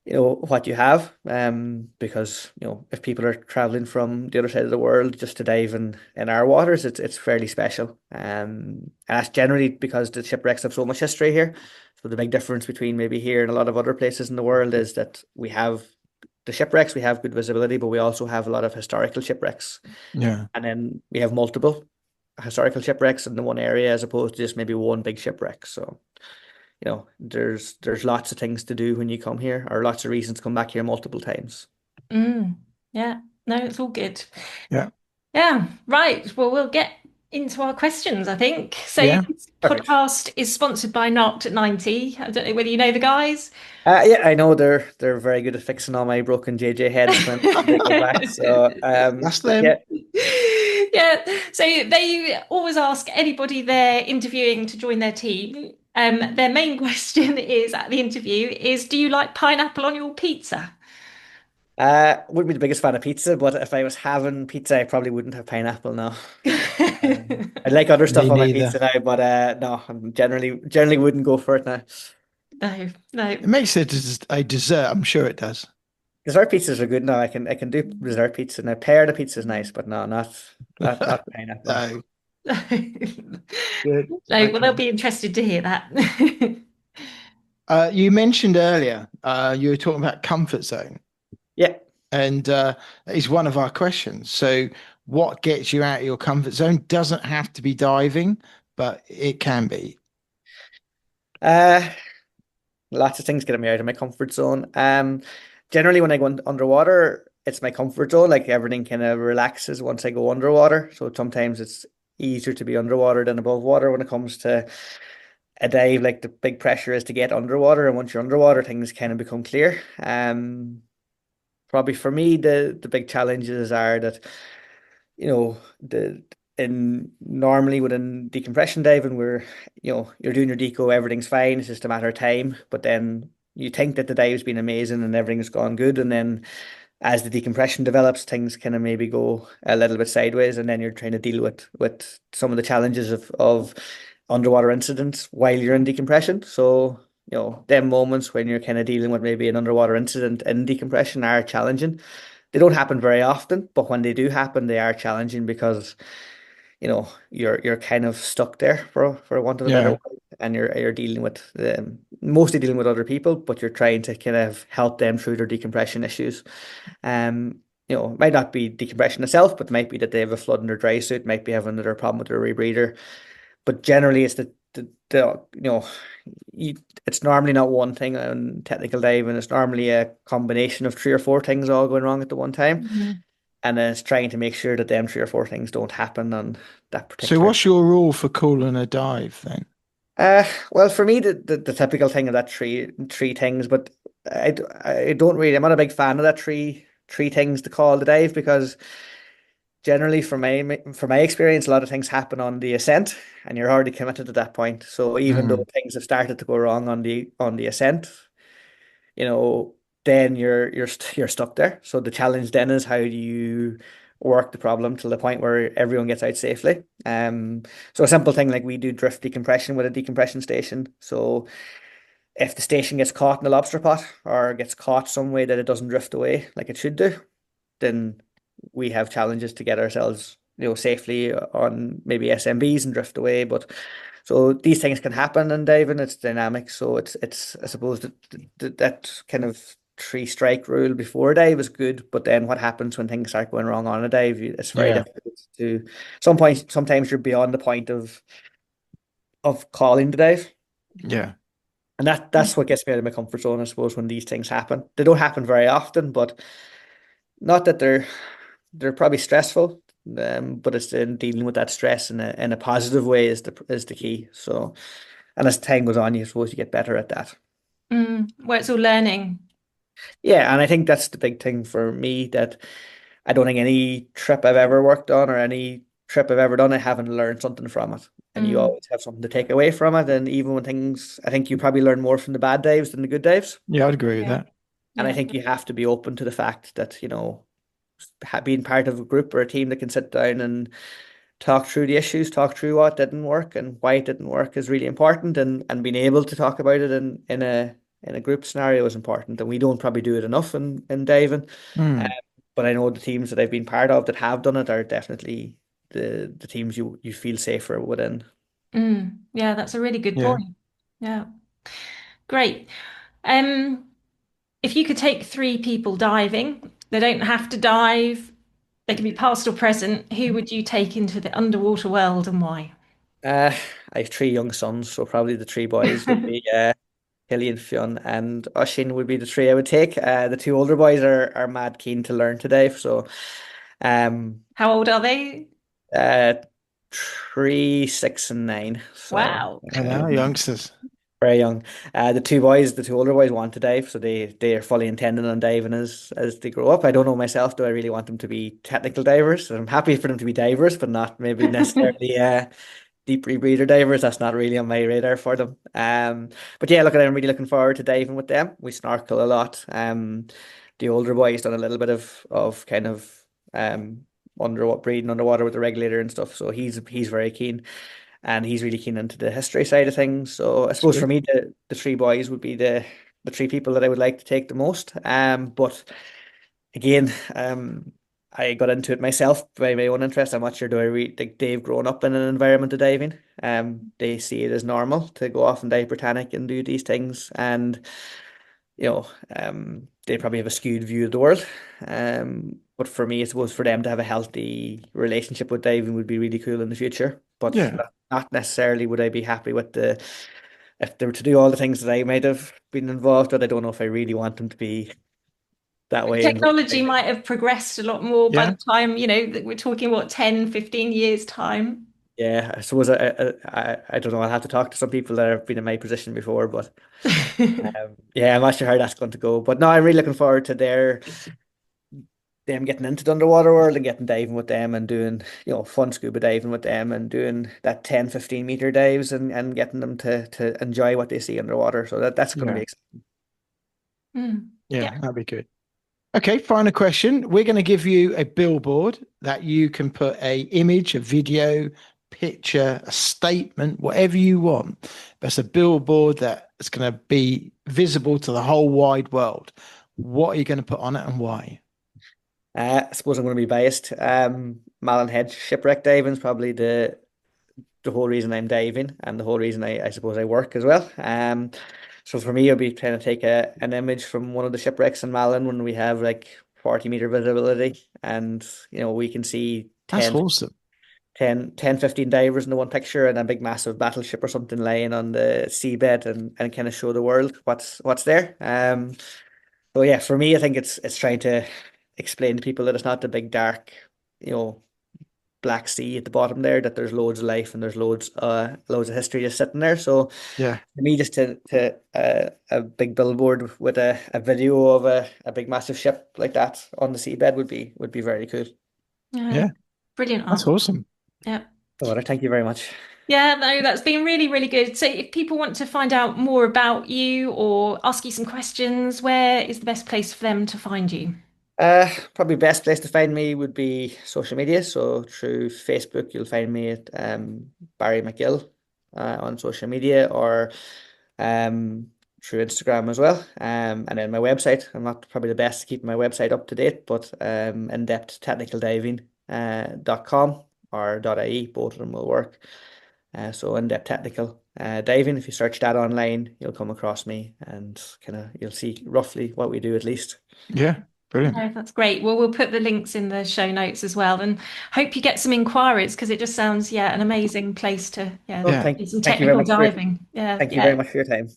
what you have. Because if people are traveling from the other side of the world just to dive in our waters, it's fairly special. And that's generally because the shipwrecks have so much history here. So the big difference between maybe here and a lot of other places in the world is that we have the shipwrecks, we have good visibility, but we also have a lot of historical shipwrecks. Yeah. And then we have multiple historical shipwrecks in the one area as opposed to just maybe one big shipwreck. So, there's lots of things to do when you come here, or lots of reasons to come back here multiple times. yeah, no, it's all good. Yeah. Yeah, right. Well, we'll get into our questions, I think. So Yeah. this Perfect. podcast is sponsored by Knocked at 90. I don't know whether you know the guys. Yeah, I know they're very good at fixing all my broken JJ heads when they go back. So That's yeah. them. Yeah, so they always ask anybody they're interviewing to join their team. Their main question is at the interview is, do you like pineapple on your pizza? Wouldn't be the biggest fan of pizza, but if I was having pizza, I probably wouldn't have pineapple now. I like other Me stuff on my neither. pizza now, but no, I generally wouldn't go for it now. No, no. It makes it a dessert. I'm sure it does. Dessert pizzas are good now. I can do dessert pizza now. Pear the pizza is nice, but no, not pineapple. No. Good. No, well, they'll Okay. be interested to hear that. You mentioned earlier, you were talking about comfort zone, Yeah. and that is one of our questions. So, what gets you out of your comfort zone doesn't have to be diving, but it can be. Uh, Lots of things get me out of my comfort zone. Generally when I go underwater, it's my comfort zone. Like everything kind of relaxes once I go underwater. So sometimes it's easier to be underwater than above water when it comes to a dive. Like the big pressure is to get underwater, and once you're underwater, things kind of become clear. Probably for me, the big challenges are that the in normally within decompression diving where you're doing your deco, everything's fine, it's just a matter of time. But then you think that the dive's been amazing and everything's gone good, and then as the decompression develops, things kind of maybe go a little bit sideways, and then you're trying to deal with some of the challenges of underwater incidents while you're in decompression. So them moments when you're kind of dealing with maybe an underwater incident in decompression are challenging. They don't happen very often, but when they do happen, they are challenging because you're kind of stuck there for want of a better Yeah. word, and you're dealing with mostly dealing with other people, but you're trying to kind of help them through their decompression issues. It might not be decompression itself, but it might be that they have a flood in their dry suit, might be having another problem with their rebreather. But generally, it's the you, it's normally not one thing on technical diving. It's normally a combination of three or four things all going wrong at the one time. Mhm. And then it's trying to make sure that them three or four things don't happen on that So, particular. what's your rule for calling a dive then? Well, for me, the typical thing of that three things, but I don't really. I'm not a big fan of that three things to call the dive because generally, for my experience, a lot of things happen on the ascent, and you're already committed at that point. So even though Mm, things have started to go wrong on the ascent, you know, then you're stuck there. So the challenge then is how do you work the problem to the point where everyone gets out safely. So a simple thing like we do drift decompression with a decompression station. So if the station gets caught in a lobster pot or gets caught some way that it doesn't drift away like it should do, then we have challenges to get ourselves, safely on maybe SMBs and drift away. But so these things can happen in diving. It's dynamic. So it's I suppose that kind of three strike rule before a dive is good. But then what happens when things start going wrong on a dive? It's very yeah. difficult to some point. Sometimes you're beyond the point of calling the dive. Yeah. And that's what gets me out of my comfort zone, I suppose, when these things happen. They don't happen very often, but not that they're probably stressful, but it's in dealing with that stress in a positive way is the key. So, and as time goes on, you suppose you get better at that. Well, it's all learning. Yeah, and I think that's the big thing for me, that I don't think any trip I've ever worked on or any trip I've ever done, I haven't learned something from it. And you Mm, always have something to take away from it. And even when things, I think you probably learn more from the bad dives than the good dives. Yeah, I'd agree with yeah, that. And I yeah. think you have to be open to the fact that, being part of a group or a team that can sit down and talk through the issues, talk through what didn't work and why it didn't work is really important. And being able to talk about it in a group scenario is important. And we don't probably do it enough in diving. Um, Mm, but I know the teams that I've been part of that have done it are definitely the teams you feel safer within. Yeah, that's a really good yeah. point. Yeah, great. Um, if you could take three people diving, they don't have to dive, they can be past or present, who would you take into the underwater world and why? I have three young sons, so probably the three boys would be Hilly and Fionn and Oshin would be the three I would take. The two older boys are mad keen to learn to dive, so um How old are they? uh 3, 6, and 9. So Wow. I know, youngsters. very young. The two boys, the two older boys want to dive, so they are fully intending on diving as they grow up. I don't know myself, do I really want them to be technical divers? I'm happy for them to be divers, but not maybe necessarily deep rebreather divers. That's not really on my radar for them. But yeah, look, I'm really looking forward to diving with them. We snorkel a lot. The older boy's done a little bit of kind of underwater breathing underwater with the regulator and stuff. So he's very keen, and he's really keen into the history side of things. So I suppose for Sweet. me, the three boys would be the three people that I would like to take the most. But again, I got into it myself by my own interest. I'm not sure, do I think they've grown up in an environment of diving. They see it as normal to go off and dive Britannic and do these things, and they probably have a skewed view of the world. But for me, I suppose for them to have a healthy relationship with diving would be really cool in the future. But Yeah. not necessarily would I be happy with if they were to do all the things that I might have been involved with. I don't know if I really want them to be that way involved. Technology might have progressed a lot more by Yeah. the time, that we're talking, what, 10, 15 years time? Yeah, I suppose I don't know. I'll have to talk to some people that have been in my position before, but yeah, I'm not sure how that's going to go. But no, I'm really looking forward to them getting into the underwater world and getting diving with them and doing, fun scuba diving with them and doing that 10, 15 meter dives and getting them to enjoy what they see underwater. So that's going to be Yeah. exciting. Yeah. Yeah. That'd be good. Okay, final question. We're going to give you a billboard that you can put a image, a video, picture, a statement, whatever you want. But it's a billboard that is going to be visible to the whole wide world. What are you going to put on it and why? I suppose I'm going to be biased. Malin Head shipwreck diving is probably the whole reason I'm diving and the whole reason I suppose I work as well. So for me, I'll be trying to take an image from one of the shipwrecks in Malin when we have like 40-meter visibility, and we can see That's 10, awesome. 10, 10, 15 divers in the one picture and a big massive battleship or something laying on the seabed, and kind of show the world what's there. So yeah, for me, I think it's trying to explain to people that it's not the big dark, you know, Black Sea at the bottom there, that there's loads of life and there's loads of history just sitting there. So Yeah. for me, just to a big billboard with a video of a big massive ship like that on the seabed would be very cool. Yeah. Yeah. Brilliant That's answer. awesome. Yeah. So thank you very much. Yeah, no, that's been really, really good. So if people want to find out more about you or ask you some questions, where is the best place for them to find you? Probably best place to find me would be social media. So through Facebook, you'll find me at Barry McGill on social media, or through Instagram as well. And then my website. I'm not probably the best to keep my website up to date, but Indepth Technical Diving .com or .ie, both of them will work. So Indepth Technical Diving. If you search that online, you'll come across me, and you'll see roughly what we do at least. Yeah. Brilliant. No, that's great. Well, we'll put the links in the show notes as well, and hope you get some inquiries because it just sounds, yeah, an amazing place to, Well, Yeah. do some thank you very technical much for diving. Yeah, thank you very yeah, much for your time.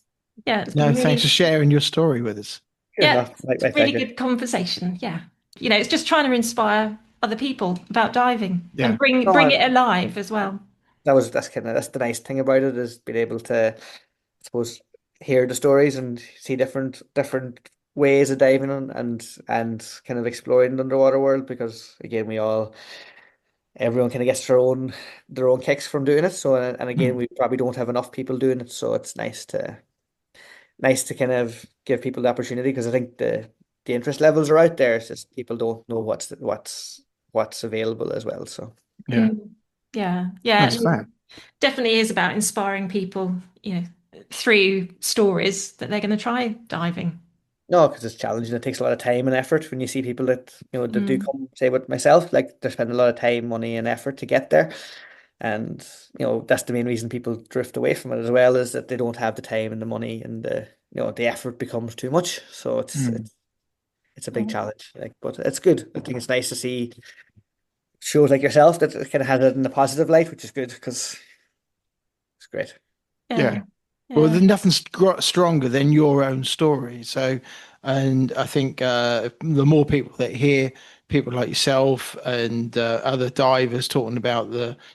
yeah. It's No, been thanks for really, sharing your story with us. Cheers, yeah, Ross. My really pleasure. good conversation. Yeah, it's just trying to inspire other people about diving and Yeah. bring No, it alive as well. that's the nice thing about it, is being able to, I suppose, hear the stories and see different ways of diving and kind of exploring the underwater world, because again everyone kind of gets their own kicks from doing it. So and again, we probably don't have enough people doing it, so it's nice to kind of give people the opportunity, because I think the interest levels are out there. It's just people don't know what's available as well. So Yeah, Yeah, yeah, that's and fair. definitely is about inspiring people, through stories that they're going to try diving. no, because it's challenging. It takes a lot of time and effort when you see people that do Mm, come, say with myself, like they spend a lot of time, money, and effort to get there. And that's the main reason people drift away from it as well, is that they don't have the time and the money, and the effort becomes too much. So it's Mm. it's it's a yeah, big challenge. Like, but it's good. I think it's nice to see shows like yourself that kind of has it in a positive light, which is good, because it's great. yeah, Yeah. Well, yeah, there's nothing stronger than your own story. So, and I think the more people that hear people like yourself and other divers talking about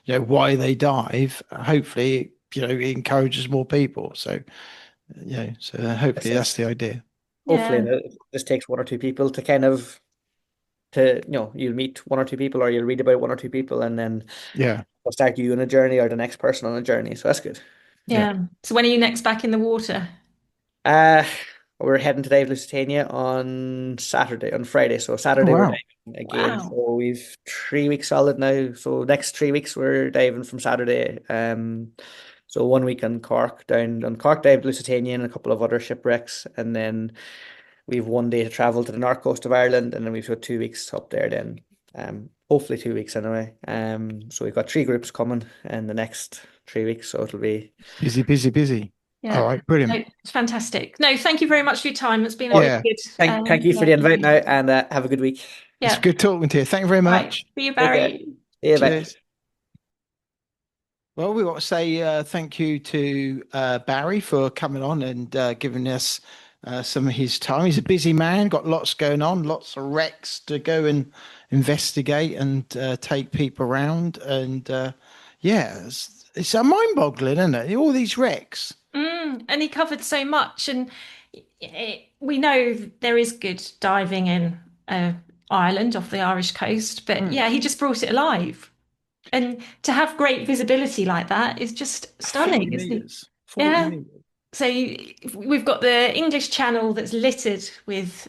why they dive, hopefully, it encourages more people. So, It's, hopefully that's it's the idea. hopefully yeah, it just takes one or two people to kind of you'll meet one or two people, or you'll read about one or two people, and then Yeah. they'll start you on a journey, or the next person on a journey. So that's good. Yeah. yeah. So when are you next back in the water? Uh, we're heading to dive Lusitania on Saturday, on Friday. So Oh, Saturday we're wow. diving again. Wow. So we've 3 weeks solid now. So next 3 weeks we're diving from Saturday. So 1 week on Cork, down on Cork, dive Lusitania and a couple of other shipwrecks, and then we've 1 day to travel to the north coast of Ireland, and then we've got 2 weeks up there. Then, hopefully 2 weeks anyway. So we've got three groups coming in the next 3 weeks. So it'll be Busy, busy, busy. All Yeah. right. Brilliant. No, it's fantastic. No, thank you very much for your time. It's been a really oh, Yeah. good, thank you for yeah, the invite evening. now, and have a good week. It's Yeah. good talking to you. Thank you very All right. much. See you, Take care. Barry. See you. Bye. Cheers. Well, we want to say thank you to Barry for coming on and giving us some of his time. He's a busy man, got lots going on, lots of wrecks to go and investigate and take people around. And yeah, it's mind-boggling, isn't it? All these wrecks. And he covered so much, and we know there is good diving in Ireland off the Irish coast, but Mm. yeah, he just brought it alive. And to have great visibility like that is just 40 stunning, isn't it? meters. 40 Yeah. meters. So we've got the English Channel that's littered with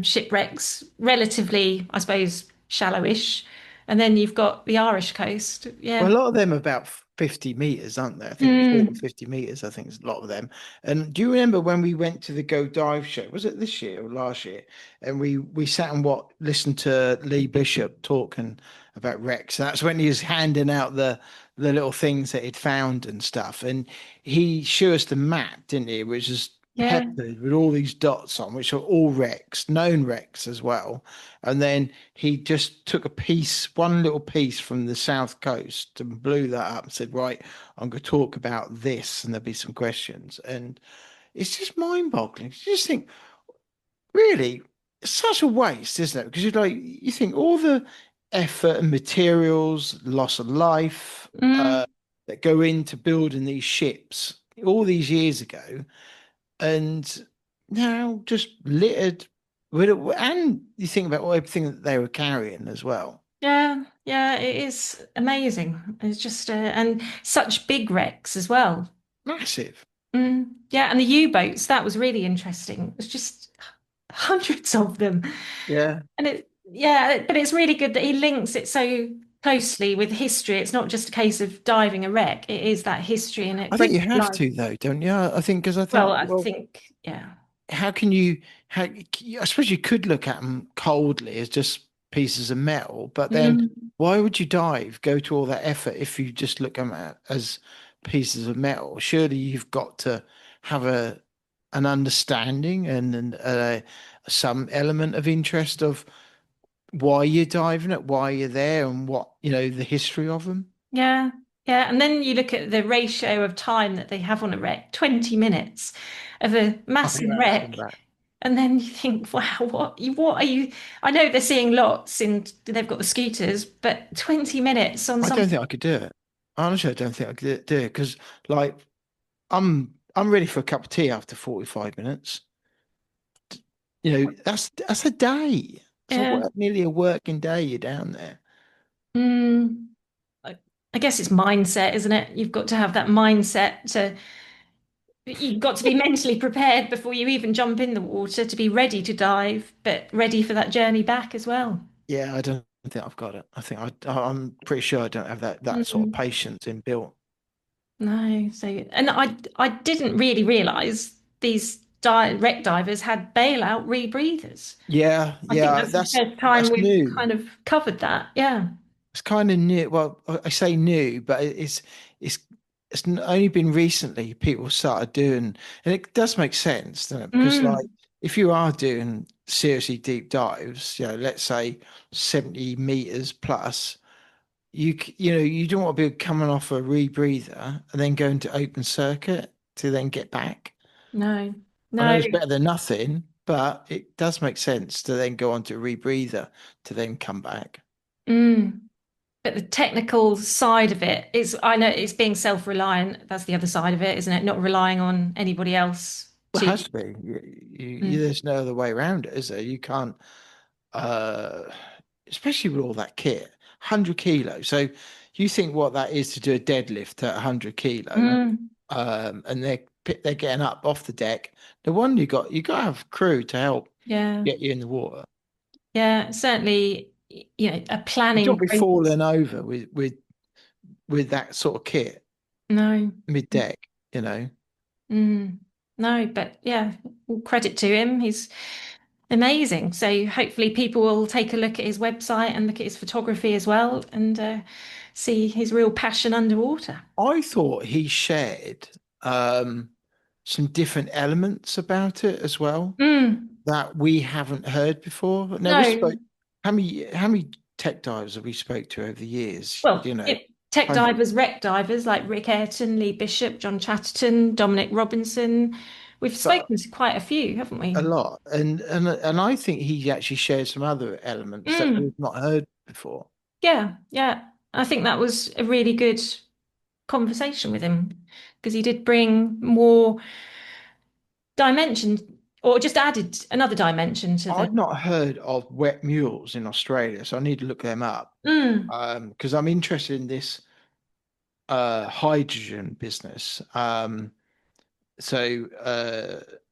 shipwrecks, relatively, I suppose, shallowish, and then you've got the Irish coast. Well, Yeah. a lot of them are about 50 meters, aren't they? I think 40, Mm. 50 meters, I think is a lot of them. And do you remember when we went to the Go Dive show? Was it this year or last year? And we sat and listened to Lee Bishop talking about wrecks. And that's when he was handing out the little things that he'd found and stuff. And he showed us the map, didn't he? Which is Yeah. peppered with all these dots on, which are all wrecks, known wrecks as well. And then he just took one little piece from the south coast and blew that up and said, right, I'm going to talk about this and there'll be some questions. And it's just mind-boggling. You just think, really, it's such a waste, isn't it? Because you think all the effort and materials, loss of life, Mm. that go into building these ships all these years ago, and now just littered with it. And you think about everything that they were carrying as well. Yeah. Yeah. It is amazing. It's just and such big wrecks as well. Massive. Yeah, and the U-boats, that was really interesting. It was just hundreds of them. Yeah. And but it's really good that he links it so closely with history. It's not just a case of diving a wreck, it is that history and it I think brings you it have alive. to though, don't you? I think because I Well, think, I well, think, yeah. how can you? How I suppose you could look at them coldly as just pieces of metal, but then Mm, why would you go to all that effort if you just look at them as pieces of metal? Surely you've got to have an understanding and some element of interest of why you're diving it, why you're there, and what the history of them. yeah. Yeah. And then you look at the ratio of time that they have on a wreck, 20 minutes of a I massive think that's wreck. about. And then you think, wow, what are you? I know they're seeing lots and they've got the scooters, but 20 minutes on I don't something. think I could do it. Honestly, I don't think I could do it because, like, I'm ready for a cup of tea after 45 minents. That's a day. It's Yeah. nearly a working day you're down there. Mm, I guess it's mindset, isn't it? You've got to have that mindset to, you've got to be mentally prepared before you even jump in the water to be ready to dive, but ready for that journey back as well. Yeah, I don't think I've got it. I'm pretty sure I don't have that sort of Mm, patience inbuilt. no, so and I didn't really realize these di wreck divers had bailout rebreathers. Yeah, I think yeah, that's the first time that's we've new. kind of covered that. Yeah. It's kind of new. Well, I say new, but it's only been recently people started doing, and it does make sense, doesn't it? Because like Mm, if you are doing seriously deep dives, let's say 70 meters plus, you don't want to be coming off a rebreather and then going to open circuit to then get back. no, I know no. it's better than nothing, but it does make sense to then go on to a rebreather to then come back. Mm. But the technical side of it is, I know it's being self-reliant. That's the other side of it, isn't it? Not relying on anybody else Well, it to. has to be. Mm, There's no other way around it, is there? You can't, uh, especially with all that kit, 100 kilos. So you think what that is to do a deadlift at 100 kilo, mm, and they're getting up off the deck. The one you got to have crew to help yeah, get you in the water. yeah, certainly, a You planning don't be process. falling over with that sort of kit No, mid deck, you know. mm, no, but yeah, all credit to him. He's amazing. So hopefully people will take a look at his website and look at his photography as well and see his real passion underwater. I thought he shared um, some different elements about it as well Mm, that we haven't heard before. Now we spoke. no. How many tech divers have we spoke to over the years? Well, tech Hundred divers, wreck divers like Rick Ayrton, Lee Bishop, John Chatterton, Dominic Robinson. We've but spoken to quite a few, haven't a we? lot, and I think he actually shared some other elements that Mm, we've not heard before. yeah, yeah. I think that was a really good conversation with him because he did bring more dimension or just added another dimension to the. I've not heard of wet mules in Australia, so I need to look them up Mm, because I'm interested in this hydrogen business. So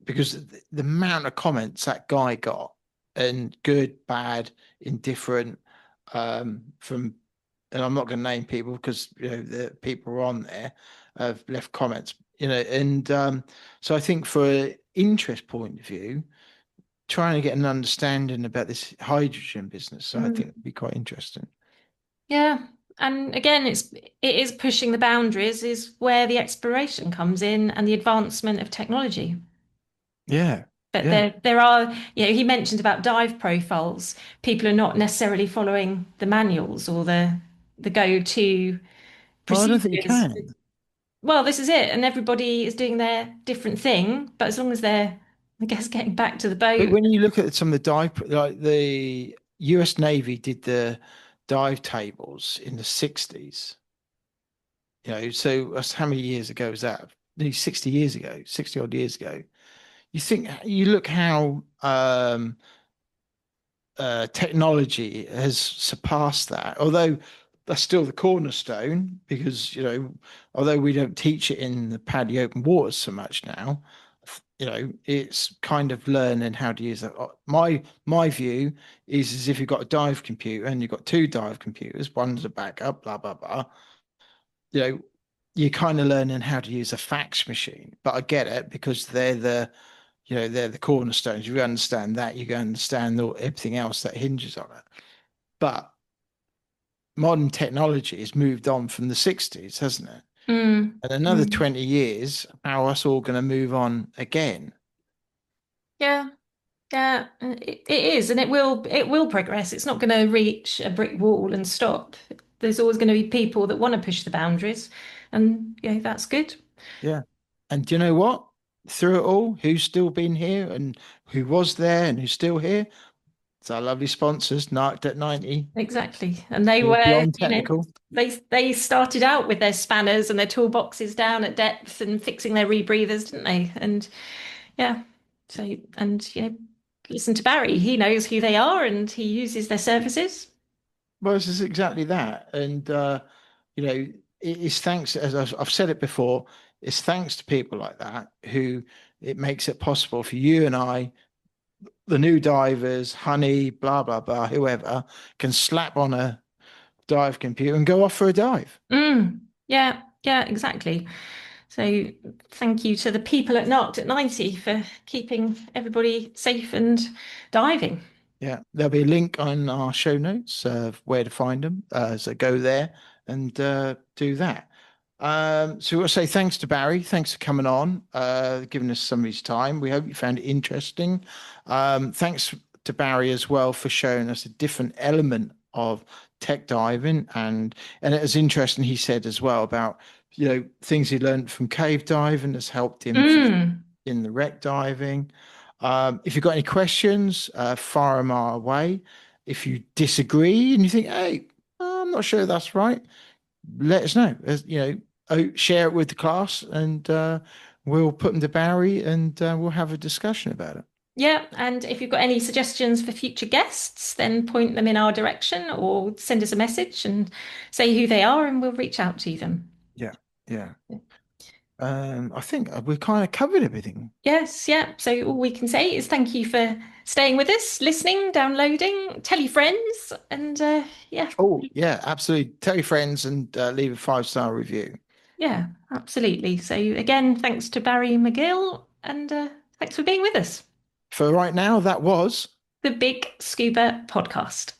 because the amount of comments that guy got, and good, bad, indifferent, from, and I'm not going to name people because the people are on there have left comments, and so I think for an interest point of view, trying to get an understanding about this hydrogen business, so I think mm. it'd be quite interesting. Yeah. And again, it is pushing the boundaries, is where the exploration comes in and the advancement of technology. Yeah, But yeah. there are, he mentioned about dive profiles. People are not necessarily following the manuals or the go-to Well, I don't think you procedures. can. Well, this is it, and everybody is doing their different thing. But as long as they're, I guess, getting back to the But boat. when you look at some of the dive, like the US Navy did the dive tables in the 60s, so that's how many years ago was that? Nearly 60 years ago, 60 odd years ago. You look how technology has surpassed that, although that's still the cornerstone because, although we don't teach it in the PADI open waters so much now, it's kind of learning how to use that. My view is as if you've got a dive computer and you've got two dive computers, one's a backup, blah, blah, blah. You know, you're kind of learning how to use a fax machine. But I get it because they're the cornerstones. You understand that, you understand everything else that hinges on it. But modern technology has moved on from the 60s, hasn't it? Mm, And another mm. 20 years, how are us all going to move on again? Yeah, yeah, it is, and it will progress. It's not going to reach a brick wall and stop. There's always going to be people that want to push the boundaries, and that's good. Yeah. And do you know what? Through it all, who's still been here and who was there and who's still here? It's our lovely sponsors, Narked at 90, Exactly. And they were, Beyond Technical. they started out with their spanners and their toolboxes down at depth and fixing their rebreathers, didn't they? And yeah, so and listen to Barry. He knows who they are and he uses their services. Well, this is exactly that. And, it's thanks, as I've said it before, it's thanks to people like that who it makes it possible for you and I, the new divers, Honey, blah, blah, blah, whoever, can slap on a dive computer and go off for a dive. Yeah, yeah, exactly. So thank you to the people at Knocked at 90 for keeping everybody safe and diving. Yeah, there'll be a link on our show notes of where to find them. So go there and do that. So we'll say thanks to Barry. Thanks for coming on, giving us some of his time. We hope you found it interesting. Thanks to Barry as well for showing us a different element of tech diving, and it was interesting. He said as well about things he learned from cave diving has helped him in the wreck diving. If you've got any questions, fire them our way. If you disagree and you think, hey, I'm not sure that's right, let us know. Share it with the class, and we'll put them to Barry, and we'll have a discussion about it. Yeah, and if you've got any suggestions for future guests, then point them in our direction or send us a message and say who they are, and we'll reach out to them. Yeah, yeah. I think we've kind of covered everything. Yes, yeah. So all we can say is thank you for staying with us, listening, downloading, tell your friends, and yeah. Oh, yeah, absolutely. Tell your friends and leave a 5-star review. Yeah, absolutely. So again, thanks to Barry McGill, and thanks for being with us. For right now, that was the BiG Scuba Podcast.